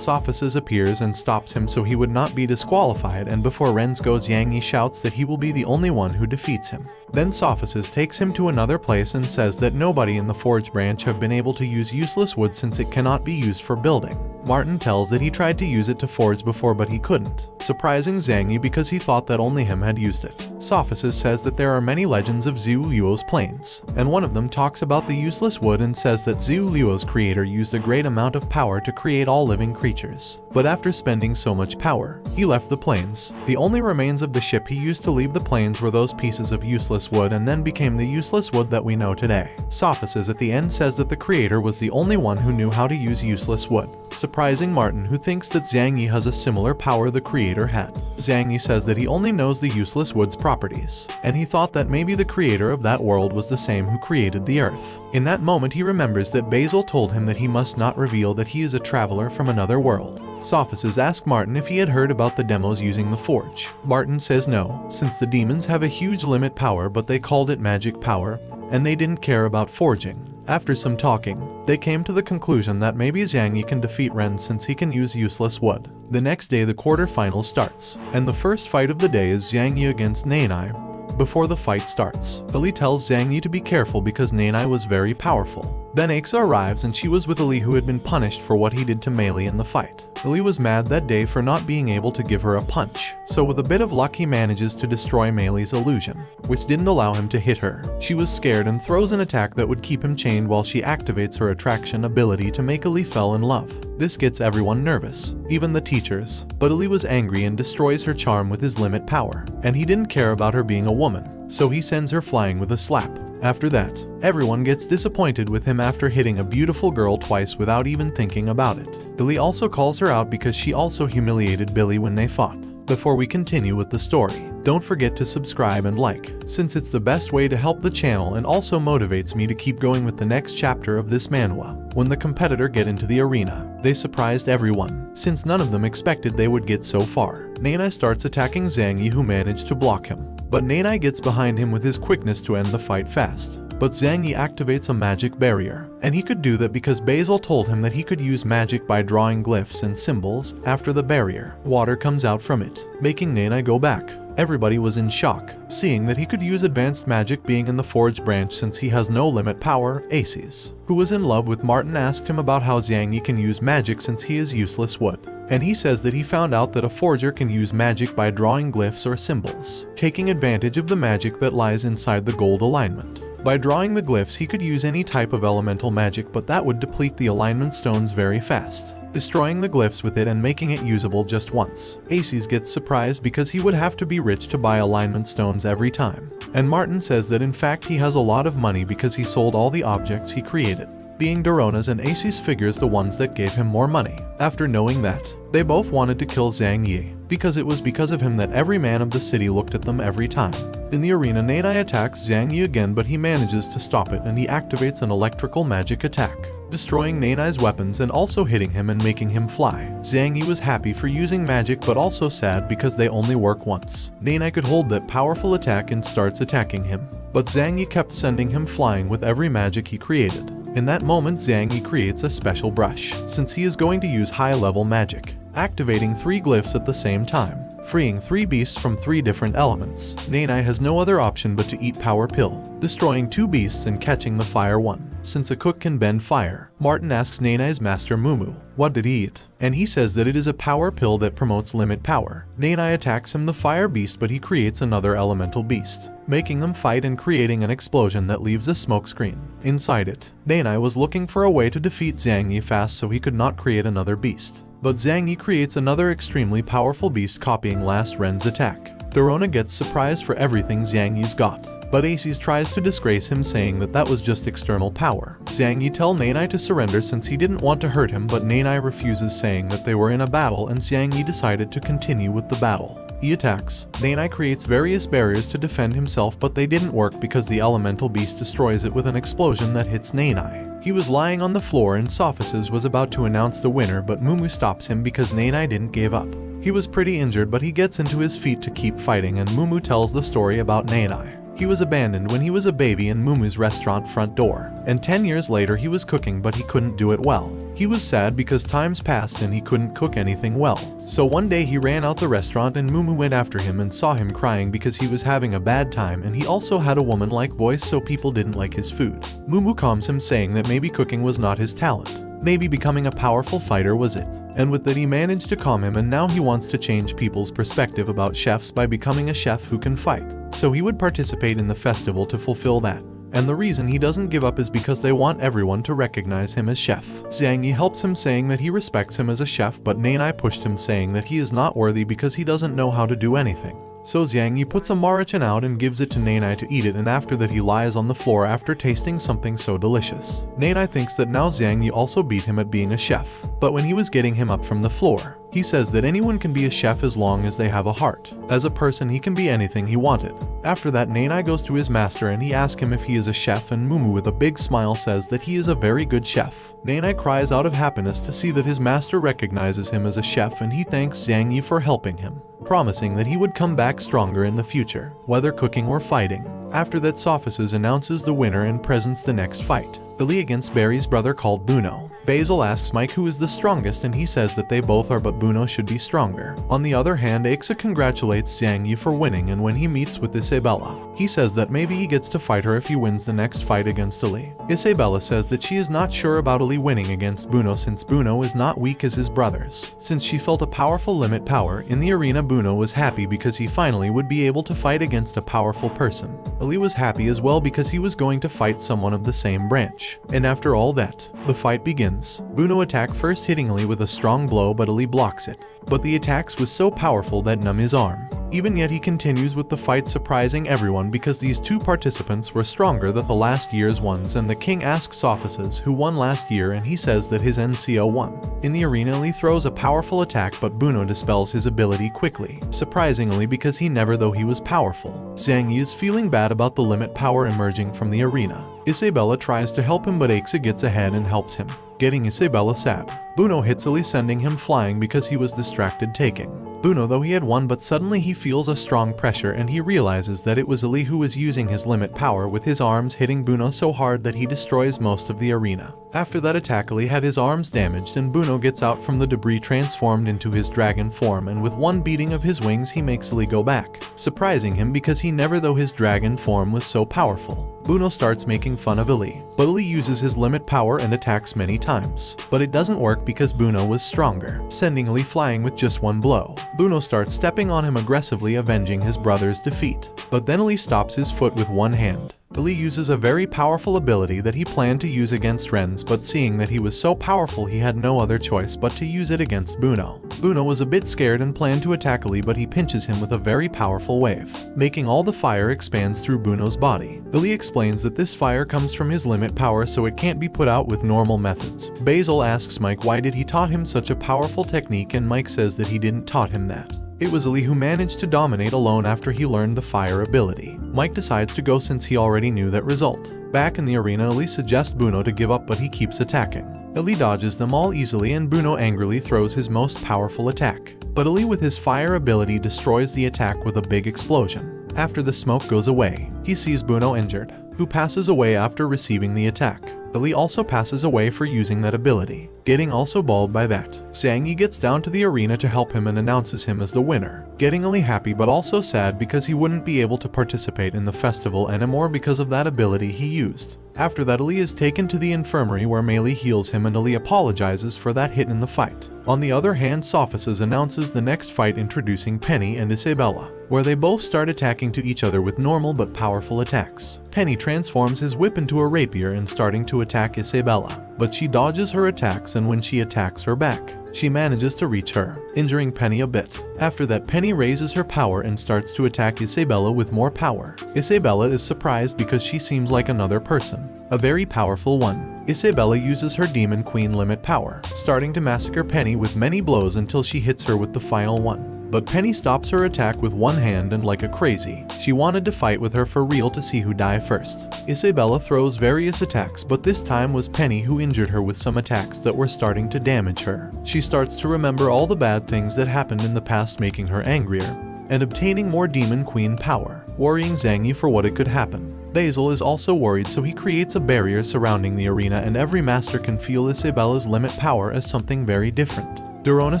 Sophisas appears and stops him so he would not be disqualified, and before Rennes goes, Xiang Ye shouts that he will be the only one who defeats him. Then Sophisas takes him to another place and says that nobody in the forge branch have been able to use useless wood since it cannot be used for building. Martin tells that he tried to use it to forge before but he couldn't, surprising Xiang Ye because he thought that only him had used it. Sophisas says that there are many legends of Zhu Luo's plains, and one of them talks about the useless wood and says that Zhu Luo's creator used a great amount of power to create all living creatures. But after spending so much power, he left the plains. The only remains of the ship he used to leave the plains were those pieces of useless wood, and then became the useless wood that we know today. Sophisas at the end says that the creator was the only one who knew how to use useless wood, surprising Martin, who thinks that Xiang Ye has a similar power the creator had. Xiang Ye says that he only knows the useless wood's properties, and he thought that maybe the creator of that world was the same who created the earth. In that moment he remembers that Basil told him that he must not reveal that he is a traveler from another world. Sophisas asked Martin if he had heard about the demos using the forge. Martin says no, since the demons have a huge limit power, but they called it magic power, and they didn't care about forging. After some talking, they came to the conclusion that maybe Xiang Ye can defeat Rennes since he can use useless wood. The next day the quarterfinal starts, and the first fight of the day is Xiang Ye against Nenai. Before the fight starts, Eli tells Xiang Ye to be careful because Nenai was very powerful. Then Aixa arrives and she was with Eli, who had been punished for what he did to Meili in the fight. Eli was mad that day for not being able to give her a punch, so with a bit of luck he manages to destroy Meili's illusion, which didn't allow him to hit her. She was scared and throws an attack that would keep him chained while she activates her attraction ability to make Eli fall in love. This gets everyone nervous, even the teachers, but Eli was angry and destroys her charm with his limit power, and he didn't care about her being a woman, so he sends her flying with a slap. After that, everyone gets disappointed with him after hitting a beautiful girl twice without even thinking about it. Eli also calls her out because she also humiliated Billy when they fought. Before we continue with the story, don't forget to subscribe and like, since it's the best way to help the channel and also motivates me to keep going with the next chapter of this manhwa. When the competitor get into the arena, they surprised everyone, since none of them expected they would get so far. Nenai starts attacking Xiang Ye, who managed to block him, but Nenai gets behind him with his quickness to end the fight fast. But Xiang Ye activates a magic barrier, and he could do that because Basil told him that he could use magic by drawing glyphs and symbols. After the barrier, water comes out from it, making Nenai go back. Everybody was in shock, seeing that he could use advanced magic being in the forge branch since he has no limit power. Aces, who was in love with Martin, asked him about how Xiang Ye can use magic since he is useless wood. And he says that he found out that a forger can use magic by drawing glyphs or symbols, taking advantage of the magic that lies inside the gold alignment. By drawing the glyphs he could use any type of elemental magic, but that would deplete the alignment stones very fast, destroying the glyphs with it and making it usable just once. Aces gets surprised because he would have to be rich to buy alignment stones every time. And Martin says that in fact he has a lot of money because he sold all the objects he created, being Dorona's and Aces figures the ones that gave him more money. After knowing that, they both wanted to kill Xiang Ye, because it was because of him that every man of the city looked at them every time. In the arena, Nenai attacks Xiang Ye again, but he manages to stop it and he activates an electrical magic attack, destroying Nenai's weapons and also hitting him and making him fly. Xiang Ye was happy for using magic but also sad because they only work once. Nenai could hold that powerful attack and starts attacking him, but Xiang Ye kept sending him flying with every magic he created. In that moment Xiang Ye creates a special brush, since he is going to use high-level magic, activating 3 glyphs at the same time, freeing 3 beasts from 3 different elements. Nenai has no other option but to eat power pill, destroying 2 beasts and catching the fire one. Since a cook can bend fire, Martin asks Nenai's master Mumu, what did he eat? And he says that it is a power pill that promotes limit power. Nenai attacks him, the fire beast, but he creates another elemental beast, making them fight and creating an explosion that leaves a smoke screen. Inside it, Nenai was looking for a way to defeat Xiang Ye fast so he could not create another beast. But Xiang Ye creates another extremely powerful beast copying last Rennes' attack. Dorona gets surprised for everything Xiang Ye's got, but Aixa tries to disgrace him, saying that that was just external power. Xiang Ye tells Rennes to surrender since he didn't want to hurt him, but Rennes refuses, saying that they were in a battle and Xiang Ye decided to continue with the battle. He attacks. Rennes creates various barriers to defend himself, but they didn't work because the elemental beast destroys it with an explosion that hits Rennes. He was lying on the floor and Sophisas was about to announce the winner, but Mumu stops him because Rennes didn't give up. He was pretty injured, but he gets into his feet to keep fighting, and Mumu tells the story about Rennes. He was abandoned when he was a baby in Mumu's restaurant front door, and 10 years later he was cooking, but he couldn't do it well. He was sad because times passed and he couldn't cook anything well. So one day he ran out the restaurant and Mumu went after him and saw him crying because he was having a bad time, and he also had a woman-like voice, so people didn't like his food. Mumu calms him, saying that maybe cooking was not his talent. Maybe becoming a powerful fighter was it. And with that he managed to calm him, and now he wants to change people's perspective about chefs by becoming a chef who can fight. So he would participate in the festival to fulfill that. And the reason he doesn't give up is because they want everyone to recognize him as chef. Xiang Ye helps him, saying that he respects him as a chef, but Rennes pushed him, saying that he is not worthy because he doesn't know how to do anything. So Xiang Ye puts a marachan out and gives it to Rennes to eat it, and after that he lies on the floor after tasting something so delicious. Rennes thinks that now Xiang Ye also beat him at being a chef, but when he was getting him up from the floor, he says that anyone can be a chef as long as they have a heart. As a person he can be anything he wanted. After that Rennes goes to his master and he asks him if he is a chef, and Mumu with a big smile says that he is a very good chef. Rennes cries out of happiness to see that his master recognizes him as a chef, and he thanks Xiang Ye for helping him, promising that he would come back stronger in the future, whether cooking or fighting. After that Sophisas announces the winner and presents the next fight. Eli against Barry's brother called Bruno. Basil asks Mike who is the strongest, and he says that they both are, but Bruno should be stronger. On the other hand, Aixa congratulates Xiang Ye for winning, and when he meets with Isabella, he says that maybe he gets to fight her if he wins the next fight against Eli. Isabella says that she is not sure about Eli winning against Bruno since Bruno is not weak as his brothers. Since she felt a powerful limit power in the arena, Bruno was happy because he finally would be able to fight against a powerful person. Eli was happy as well because he was going to fight someone of the same branch. And after all that, the fight begins. Bruno attacks first, hitting Eli with a strong blow, but Eli blocks it. But the attacks was so powerful that numb his arm. Even yet he continues with the fight, surprising everyone because these two participants were stronger than the last year's ones, and the king asks Sophisas who won last year, and he says that his NCO won. In the arena Eli throws a powerful attack, but Bruno dispels his ability quickly, surprisingly because he never though he was powerful. Xiang Ye is feeling bad about the limit power emerging from the arena. Isabella tries to help him, but Aixa gets ahead and helps him, getting Isabella sad. Bruno hits Eli, sending him flying because he was distracted taking. Bruno though he had won, but suddenly he feels a strong pressure and he realizes that it was Eli who was using his limit power with his arms, hitting Bruno so hard that he destroys most of the arena. After that attack Eli had his arms damaged, and Bruno gets out from the debris transformed into his dragon form, and with one beating of his wings he makes Eli go back, surprising him because he never though his dragon form was so powerful. Bruno starts making fun of Eli, but Eli uses his limit power and attacks many times, but it doesn't work because Bruno was stronger, sending Eli flying with just one blow. Bruno starts stepping on him aggressively, avenging his brother's defeat, but then Eli stops his foot with one hand. Eli uses a very powerful ability that he planned to use against Rennes, but seeing that he was so powerful he had no other choice but to use it against Bruno. Bruno was a bit scared and planned to attack Eli, but he pinches him with a very powerful wave, making all the fire expands through Bruno's body. Eli explains that this fire comes from his limit power, so it can't be put out with normal methods. Basil asks Mike why did he taught him such a powerful technique, and Mike says that he didn't taught him that. It was Eli who managed to dominate alone after he learned the fire ability. Mike decides to go since he already knew that result. Back in the arena, Eli suggests Bruno to give up, but he keeps attacking. Eli dodges them all easily, and Bruno angrily throws his most powerful attack. But Eli with his fire ability destroys the attack with a big explosion. After the smoke goes away, he sees Bruno injured, who passes away after receiving the attack. Eli also passes away for using that ability, getting also bald by that. Xiang Ye gets down to the arena to help him and announces him as the winner, getting Eli happy but also sad because he wouldn't be able to participate in the festival anymore because of that ability he used. After that, Eli is taken to the infirmary where Meili heals him, and Eli apologizes for that hit in the fight. On the other hand, Sophisas announces the next fight, introducing Penny and Isabella, where they both start attacking to each other with normal but powerful attacks. Penny transforms his whip into a rapier and starting to attack Isabella, but she dodges her attacks, and when she attacks her back, she manages to reach her, injuring Penny a bit. After that, Penny raises her power and starts to attack Isabella with more power. Isabella is surprised because she seems like another person, a very powerful one. Isabella uses her Demon Queen limit power, starting to massacre Penny with many blows until she hits her with the final one. But Penny stops her attack with one hand and like a crazy. She wanted to fight with her for real to see who die first. Isabella throws various attacks, but this time was Penny who injured her with some attacks that were starting to damage her. She starts to remember all the bad things that happened in the past, making her angrier and obtaining more Demon Queen power, worrying Xiang Ye for what it could happen. Basil is also worried, so he creates a barrier surrounding the arena, and every master can feel Isabella's limit power as something very different. Dorona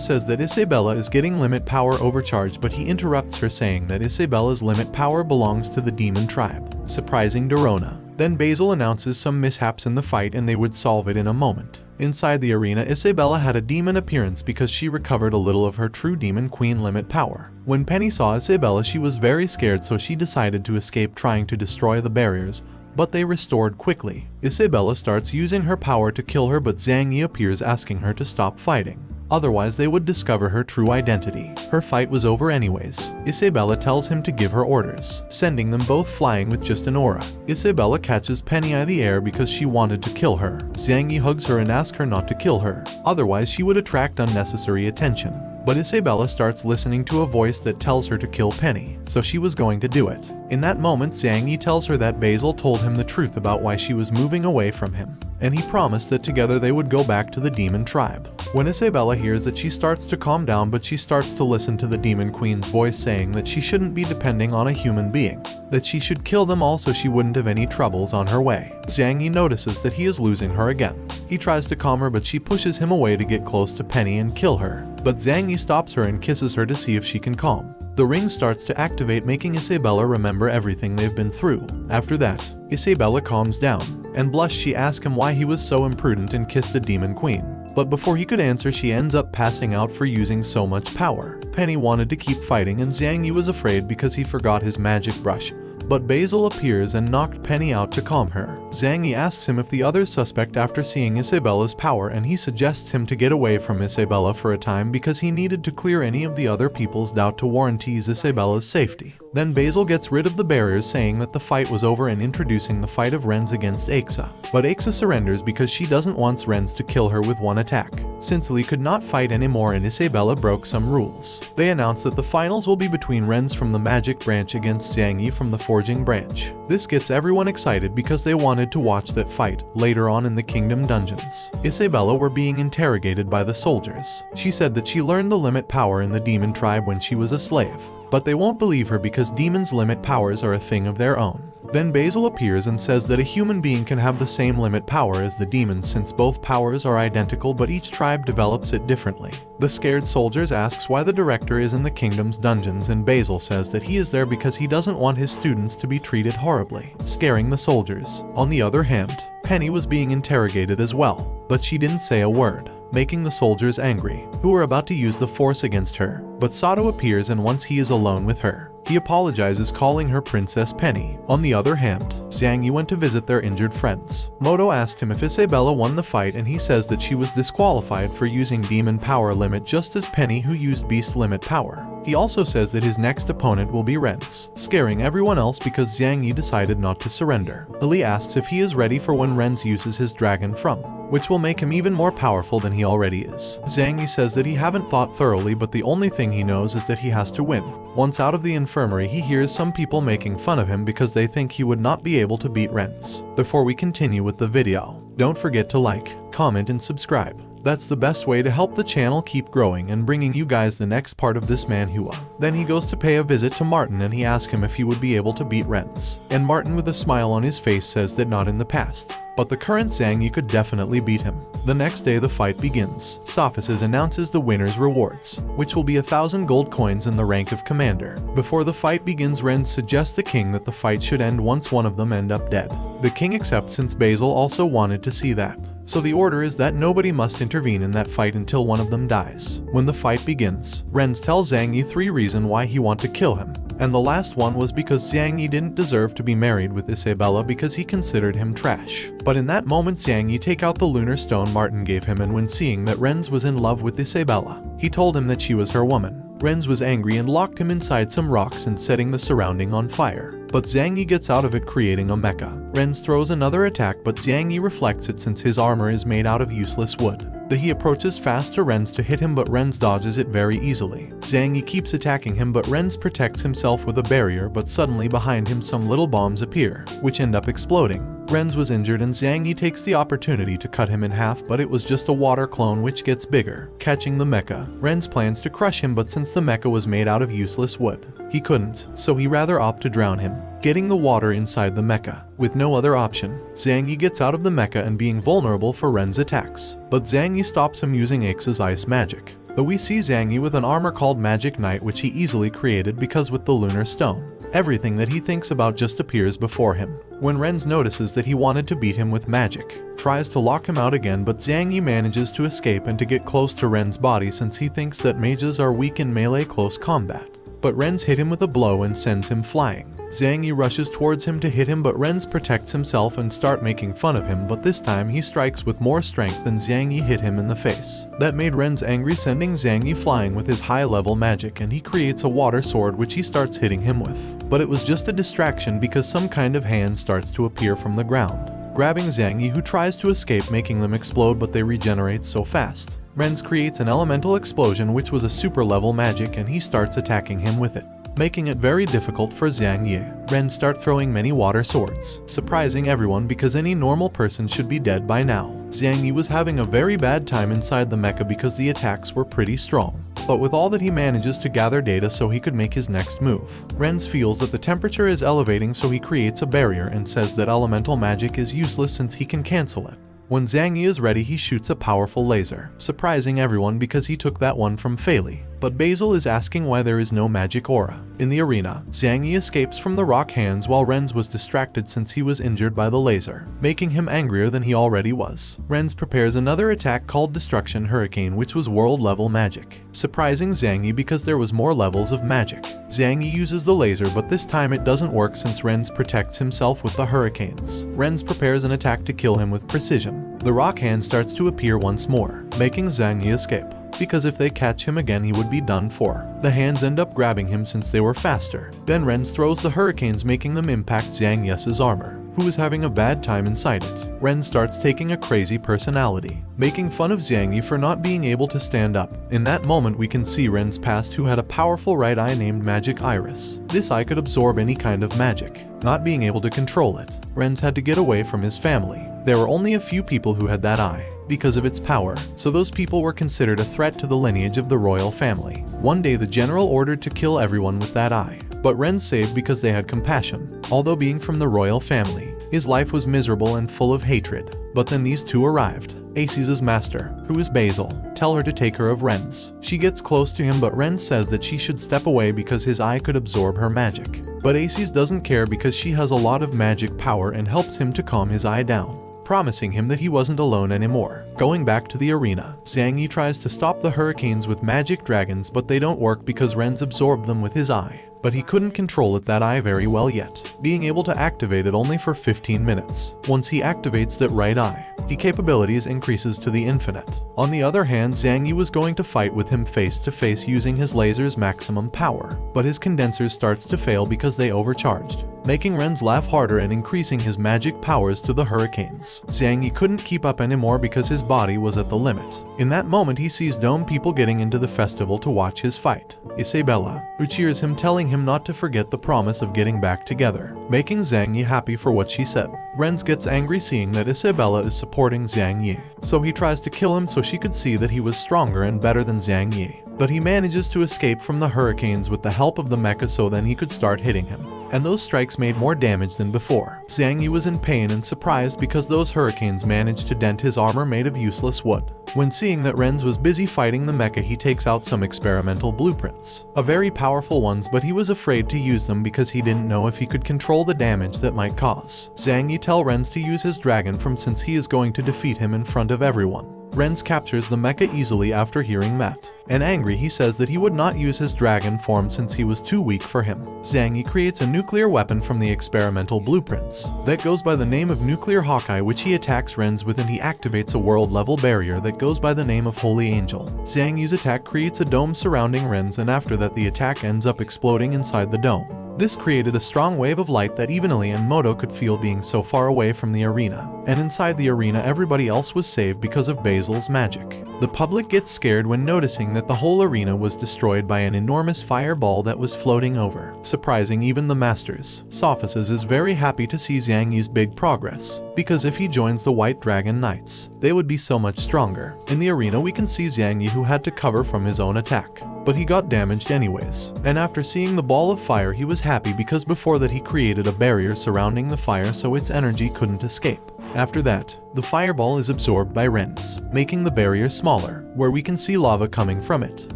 says that Isabella is getting limit power overcharged, but he interrupts her saying that Isabella's limit power belongs to the demon tribe, surprising Dorona. Then Basil announces some mishaps in the fight and they would solve it in a moment. Inside the arena, Isabella had a demon appearance because she recovered a little of her true Demon Queen limit power. When Penny saw Isabella, she was very scared, so she decided to escape, trying to destroy the barriers, but they restored quickly. Isabella starts using her power to kill her, but Xiang Ye appears asking her to stop fighting. Otherwise they would discover her true identity. Her fight was over anyways. Isabella tells him to give her orders, sending them both flying with just an aura. Isabella catches Penny in the air because she wanted to kill her. Xiang Ye hugs her and asks her not to kill her, otherwise she would attract unnecessary attention. But Isabella starts listening to a voice that tells her to kill Penny, so she was going to do it. In that moment, Xiang Ye tells her that Basil told him the truth about why she was moving away from him, and he promised that together they would go back to the demon tribe. When Isabella hears that, she starts to calm down, but she starts to listen to the Demon Queen's voice saying that she shouldn't be depending on a human being, that she should kill them all so she wouldn't have any troubles on her way. Xiang Ye notices that he is losing her again. He tries to calm her, but she pushes him away to get close to Penny and kill her. But Xiang Ye stops her and kisses her to see if she can calm. The ring starts to activate, making Isabella remember everything they've been through. After that, Isabella calms down and blushed. She asks him why he was so imprudent and kissed a demon queen. But before he could answer, she ends up passing out for using so much power. Penny wanted to keep fighting and Xiang Ye was afraid because he forgot his magic brush. But Basil appears and knocked Penny out to calm her. Xiang Ye asks him if the other suspect after seeing Isabella's power, and he suggests him to get away from Isabella for a time because he needed to clear any of the other people's doubt to warranty Isabella's safety. Then Basil gets rid of the barriers, saying that the fight was over and introducing the fight of Rennes against Aixa. But Aixa surrenders because she doesn't want Rennes to kill her with one attack, since Lee could not fight anymore and Isabella broke some rules. They announce that the finals will be between Rennes from the magic branch against Xiang Ye from the forging branch. This gets everyone excited because they wanted to watch that fight later on in the kingdom dungeons. Isabella were being interrogated by the soldiers. She said that she learned the limit power in the demon tribe when she was a slave, but they won't believe her because demons' limit powers are a thing of their own. Then Basil appears and says that a human being can have the same limit power as the demons since both powers are identical, but each tribe develops it differently. The scared soldiers asks why the director is in the kingdom's dungeons, and Basil says that he is there because he doesn't want his students to be treated horribly, scaring the soldiers. On the other hand, Penny was being interrogated as well, but she didn't say a word, making the soldiers angry, who were about to use the force against her. But Sato appears, and once he is alone with her, he apologizes, calling her Princess Penny. On the other hand, Xiang Ye went to visit their injured friends. Moto asked him if Isabella won the fight, and he says that she was disqualified for using demon power limit just as Penny, who used beast limit power. He also says that his next opponent will be Rennes, scaring everyone else because Xiang Ye decided not to surrender. Eli asks if he is ready for when Rennes uses his dragon from, which will make him even more powerful than he already is. Xiang Ye says that he haven't thought thoroughly, but the only thing he knows is that he has to win. Once out of the infirmary, he hears some people making fun of him because they think he would not be able to beat Rennes. Before we continue with the video, don't forget to like, comment, and subscribe. That's the best way to help the channel keep growing and bringing you guys the next part of this Manhwa. Then he goes to pay a visit to Martin and he asks him if he would be able to beat Rennes. And Martin, with a smile on his face, says that not in the past, but the current Xiang Ye could definitely beat him. The next day the fight begins. Sophisas announces the winner's rewards, which will be 1,000 gold coins in the rank of commander. Before the fight begins, Rennes suggests the king that the fight should end once one of them end up dead. The king accepts since Basil also wanted to see that. So the order is that nobody must intervene in that fight until one of them dies. When the fight begins, Rennes tells Xiang Ye 3 reasons why he wants to kill him. And the last one was because Xiang Ye didn't deserve to be married with Isabella because he considered him trash. But in that moment Xiang Ye take out the lunar stone Martin gave him, and when seeing that Rennes was in love with Isabella, he told him that she was her woman. Rennes was angry and locked him inside some rocks and setting the surrounding on fire. But Xiang Ye gets out of it, creating a mecha. Rennes throws another attack, but Xiang Ye reflects it since his armor is made out of useless wood. He approaches fast to Rennes to hit him, but Rennes dodges it very easily. Xiang Ye keeps attacking him, but Rennes protects himself with a barrier, but suddenly behind him some little bombs appear, which end up exploding. Rennes was injured and Xiang Ye takes the opportunity to cut him in half, but it was just a water clone which gets bigger. Catching the mecha, Rennes plans to crush him, but since the mecha was made out of useless wood, he couldn't, so he rather opt to drown him, getting the water inside the mecha. With no other option, Xiang Ye gets out of the mecha and being vulnerable for Rennes' attacks, but Xiang Ye stops him using Aixa's ice magic. Though we see Xiang Ye with an armor called Magic Knight, which he easily created because with the lunar stone, everything that he thinks about just appears before him. When Rennes notices that he wanted to beat him with magic, tries to lock him out again, but Xiang Ye manages to escape and to get close to Rennes' body since he thinks that mages are weak in melee close combat. But Rennes hit him with a blow and sends him flying. Xiang Ye rushes towards him to hit him, but Rennes protects himself and start making fun of him, but this time he strikes with more strength than Xiang Ye hit him in the face. That made Rennes angry, sending Xiang Ye flying with his high-level magic, and he creates a water sword which he starts hitting him with. But it was just a distraction because some kind of hand starts to appear from the ground, grabbing Xiang Ye, who tries to escape, making them explode, but they regenerate so fast. Rennes creates an elemental explosion which was a super level magic, and he starts attacking him with it, making it very difficult for Xiang Ye. Rennes start throwing many water swords, surprising everyone because any normal person should be dead by now. Xiang Ye was having a very bad time inside the mecha because the attacks were pretty strong. But with all that, he manages to gather data so he could make his next move. Rennes feels that the temperature is elevating, so he creates a barrier and says that elemental magic is useless since he can cancel it. When Xiang Ye is ready, he shoots a powerful laser, surprising everyone because he took that one from Fei. But Basil is asking why there is no magic aura. In the arena, Xiang Ye escapes from the rock hands while Rennes was distracted since he was injured by the laser, making him angrier than he already was. Rennes prepares another attack called Destruction Hurricane, which was world level magic, surprising Xiang Ye because there was more levels of magic. Xiang Ye uses the laser, but this time it doesn't work since Rennes protects himself with the hurricanes. Rennes prepares an attack to kill him with precision. The rock hand starts to appear once more, making Xiang Ye escape, because if they catch him again he would be done for. The hands end up grabbing him since they were faster. Then Rennes throws the hurricanes, making them impact Xiang Ye's armor, who is having a bad time inside it. Rennes starts taking a crazy personality, making fun of Xiang Ye for not being able to stand up. In that moment we can see Rennes' past, who had a powerful right eye named Magic Iris. This eye could absorb any kind of magic. Not being able to control it, Rennes had to get away from his family. There were only a few people who had that eye because of its power, so those people were considered a threat to the lineage of the royal family. One day the general ordered to kill everyone with that eye, but Rennes saved because they had compassion. Although being from the royal family, his life was miserable and full of hatred. But then these two arrived. Aixi's master, who is Basil, tell her to take her of Rennes. She gets close to him, but Rennes says that she should step away because his eye could absorb her magic. But Aixa doesn't care because she has a lot of magic power and helps him to calm his eye down, promising him that he wasn't alone anymore. Going back to the arena, Xiang Ye tries to stop the hurricanes with magic dragons, but they don't work because Rennes absorbed them with his eye. But he couldn't control that eye very well yet, being able to activate it only for 15 minutes. Once he activates that right eye, his capabilities increases to the infinite. On the other hand, Xiang Ye was going to fight with him face to face using his laser's maximum power, but his condenser starts to fail because they overcharged, making Rennes laugh harder and increasing his magic powers to the hurricanes. Xiang Ye couldn't keep up anymore because his body was at the limit. In that moment he sees dome people getting into the festival to watch his fight. Isabella, who cheers him, telling him not to forget the promise of getting back together, making Xiang Ye happy for what she said. Rennes gets angry seeing that Isabella is supporting Xiang Ye, so he tries to kill him so she could see that he was stronger and better than Xiang Ye. But he manages to escape from the hurricanes with the help of the mecha, so then he could start hitting him. And those strikes made more damage than before. Xiang Ye was in pain and surprised because those hurricanes managed to dent his armor made of useless wood. When seeing that Rennes was busy fighting the mecha, he takes out some experimental blueprints, a very powerful ones, but he was afraid to use them because he didn't know if he could control the damage that might cause. Xiang Ye tell Rennes to use his dragon from since he is going to defeat him in front of everyone. Rennes captures the mecha easily after hearing that. And angry, he says that he would not use his dragon form since he was too weak for him. Xiang Ye creates a nuclear weapon from the experimental blueprints that goes by the name of Nuclear Hawkeye, which he attacks Rennes with, and he activates a world-level barrier that goes by the name of Holy Angel. Xiang Ye's attack creates a dome surrounding Rennes, and after that the attack ends up exploding inside the dome. This created a strong wave of light that even Eli and Moto could feel being so far away from the arena. And inside the arena everybody else was saved because of Basil's magic. The public gets scared when noticing that the whole arena was destroyed by an enormous fireball that was floating over, surprising even the masters. Sophisas is very happy to see Xiang Ye's big progress, because if he joins the White Dragon Knights, they would be so much stronger. In the arena we can see Xiang Ye, who had to cover from his own attack, but he got damaged anyways. And after seeing the ball of fire he was happy because before that he created a barrier surrounding the fire so its energy couldn't escape. After that, the fireball is absorbed by Rennes, making the barrier smaller, where we can see lava coming from it.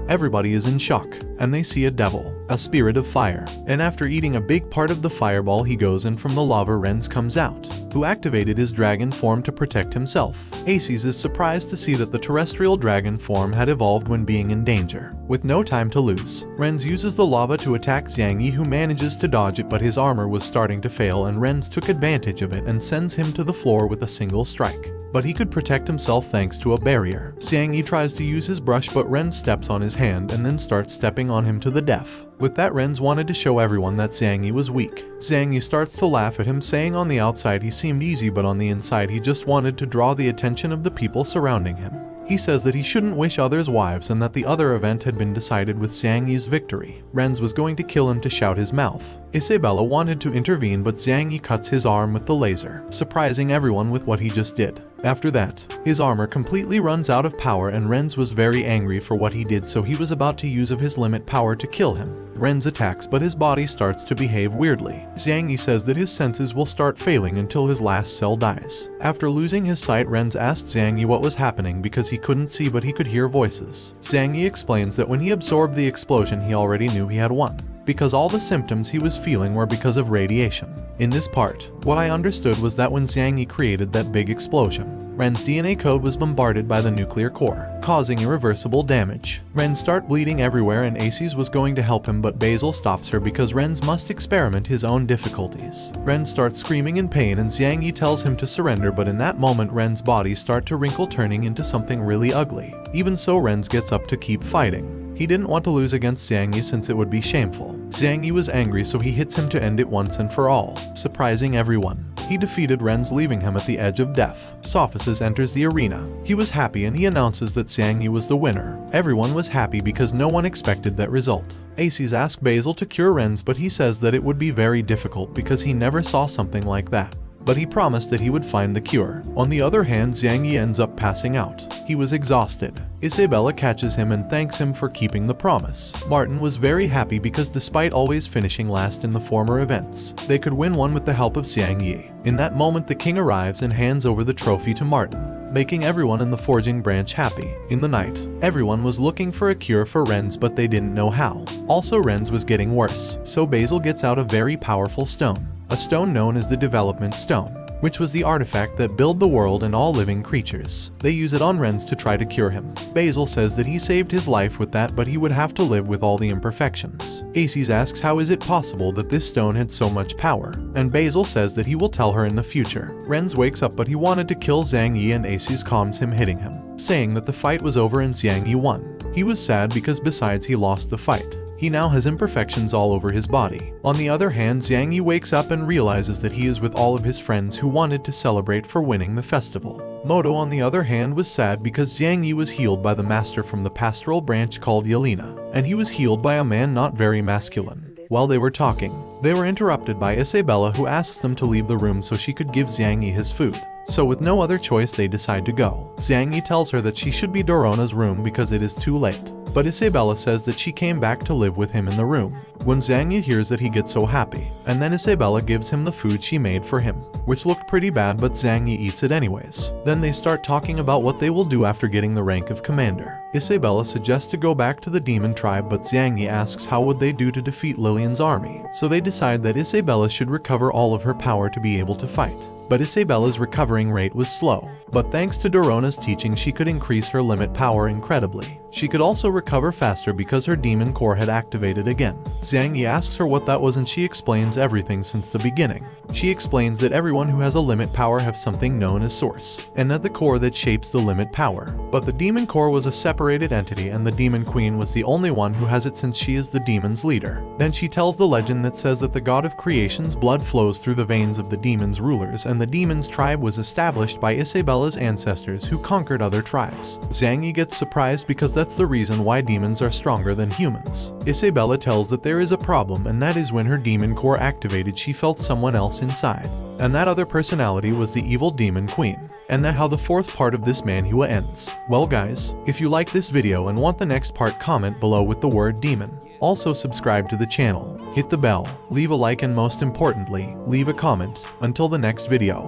Everybody is in shock, and they see a devil, a spirit of fire, and after eating a big part of the fireball he goes, and from the lava Rennes comes out, who activated his dragon form to protect himself. Aixa is surprised to see that the terrestrial dragon form had evolved when being in danger. With no time to lose, Rennes uses the lava to attack Xiang Ye, who manages to dodge it, but his armor was starting to fail and Rennes took advantage of it and sends him to the floor with a single strike. But he could protect himself thanks to a barrier. Xiang Ye tries to use his brush, but Rennes steps on his hand and then starts stepping on him to the death. With that, Rennes wanted to show everyone that Xiang Ye was weak. Xiang Ye starts to laugh at him, saying on the outside he seemed easy, but on the inside he just wanted to draw the attention of the people surrounding him. He says that he shouldn't wish others wives and that the other event had been decided with Xiang Ye's victory. Rennes was going to kill him to shout his mouth. Isabella wanted to intervene, but Xiang Ye cuts his arm with the laser, surprising everyone with what he just did. After that, his armor completely runs out of power and Rennes was very angry for what he did, so he was about to use of his limit power to kill him. Rennes attacks, but his body starts to behave weirdly. Xiang Ye says that his senses will start failing until his last cell dies. After losing his sight, Rennes asked Xiang Ye what was happening because he couldn't see but he could hear voices. Xiang Ye explains that when he absorbed the explosion he already knew he had won, because all the symptoms he was feeling were because of radiation. In this part, what I understood was that when Xiang Ye created that big explosion, Rennes' DNA code was bombarded by the nuclear core, causing irreversible damage. Rennes starts bleeding everywhere and Aixa was going to help him, but Basil stops her because Rennes must experiment his own difficulties. Rennes starts screaming in pain and Xiang Ye tells him to surrender, but in that moment Rennes' body starts to wrinkle, turning into something really ugly. Even so, Rennes gets up to keep fighting. He didn't want to lose against Xiang Ye since it would be shameful. Xiang Ye was angry, so he hits him to end it once and for all, surprising everyone. He defeated Rennes, leaving him at the edge of death. Sophisas enters the arena. He was happy and he announces that Xiang Ye was the winner. Everyone was happy because no one expected that result. Aixa asks Basil to cure Rennes, but he says that it would be very difficult because he never saw something like that. But he promised that he would find the cure. On the other hand, Xiang Ye ends up passing out. He was exhausted. Isabella catches him and thanks him for keeping the promise. Martin was very happy because despite always finishing last in the former events, they could win one with the help of Xiang Ye. In that moment, the king arrives and hands over the trophy to Martin, making everyone in the forging branch happy. In the night, everyone was looking for a cure for Rennes, but they didn't know how. Also, Rennes was getting worse, so Basil gets out a very powerful stone. A stone known as the Development Stone, which was the artifact that built the world and all living creatures. They use it on Rennes to try to cure him. Basil says that he saved his life with that, but he would have to live with all the imperfections. Aixa asks how is it possible that this stone had so much power, and Basil says that he will tell her in the future. Rennes wakes up, but he wanted to kill Xiang Ye and Aixa calms him, hitting him, saying that the fight was over and Xiang Ye won. He was sad because besides he lost the fight, he now has imperfections all over his body. On the other hand, Xiang Ye wakes up and realizes that he is with all of his friends who wanted to celebrate for winning the festival. Moto, on the other hand, was sad because Xiang Ye was healed by the master from the pastoral branch called Yelena, and he was healed by a man not very masculine. While they were talking, they were interrupted by Isabella, who asks them to leave the room so she could give Xiang Ye his food. So with no other choice they decide to go. Xiang Ye tells her that she should be Dorona's room because it is too late. But Isabella says that she came back to live with him in the room. When Xiang Ye hears that, he gets so happy, and then Isabella gives him the food she made for him. which looked pretty bad, but Xiang Ye eats it anyways. Then they start talking about what they will do after getting the rank of commander. Isabella suggests to go back to the demon tribe, but Xiang Ye asks how would they do to defeat Lilian's army. So they decide that Isabella should recover all of her power to be able to fight. But Isabella's recovering rate was slow. But thanks to Dorona's teaching, she could increase her limit power incredibly. She could also recover faster because her demon core had activated again. Xiang Ye asks her what that was, and she explains everything since the beginning. She explains that everyone who has a limit power have something known as source, and that the core that shapes the limit power. But the demon core was a separated entity, and the demon queen was the only one who has it since she is the demon's leader. Then she tells the legend that says that the god of creation's blood flows through the veins of the demon's rulers, and the demon's tribe was established by Isabella's ancestors who conquered other tribes. Xiang Ye gets surprised because that's the reason why demons are stronger than humans. Isabella tells that there is a problem, and that is when her demon core activated, she felt someone else inside. And that other personality was the evil demon queen. And that how the fourth part of this Manhwa ends. Well guys, if you like this video and want the next part, comment below with the word demon. Also subscribe to the channel, hit the bell, leave a like, and most importantly, leave a comment. Until the next video.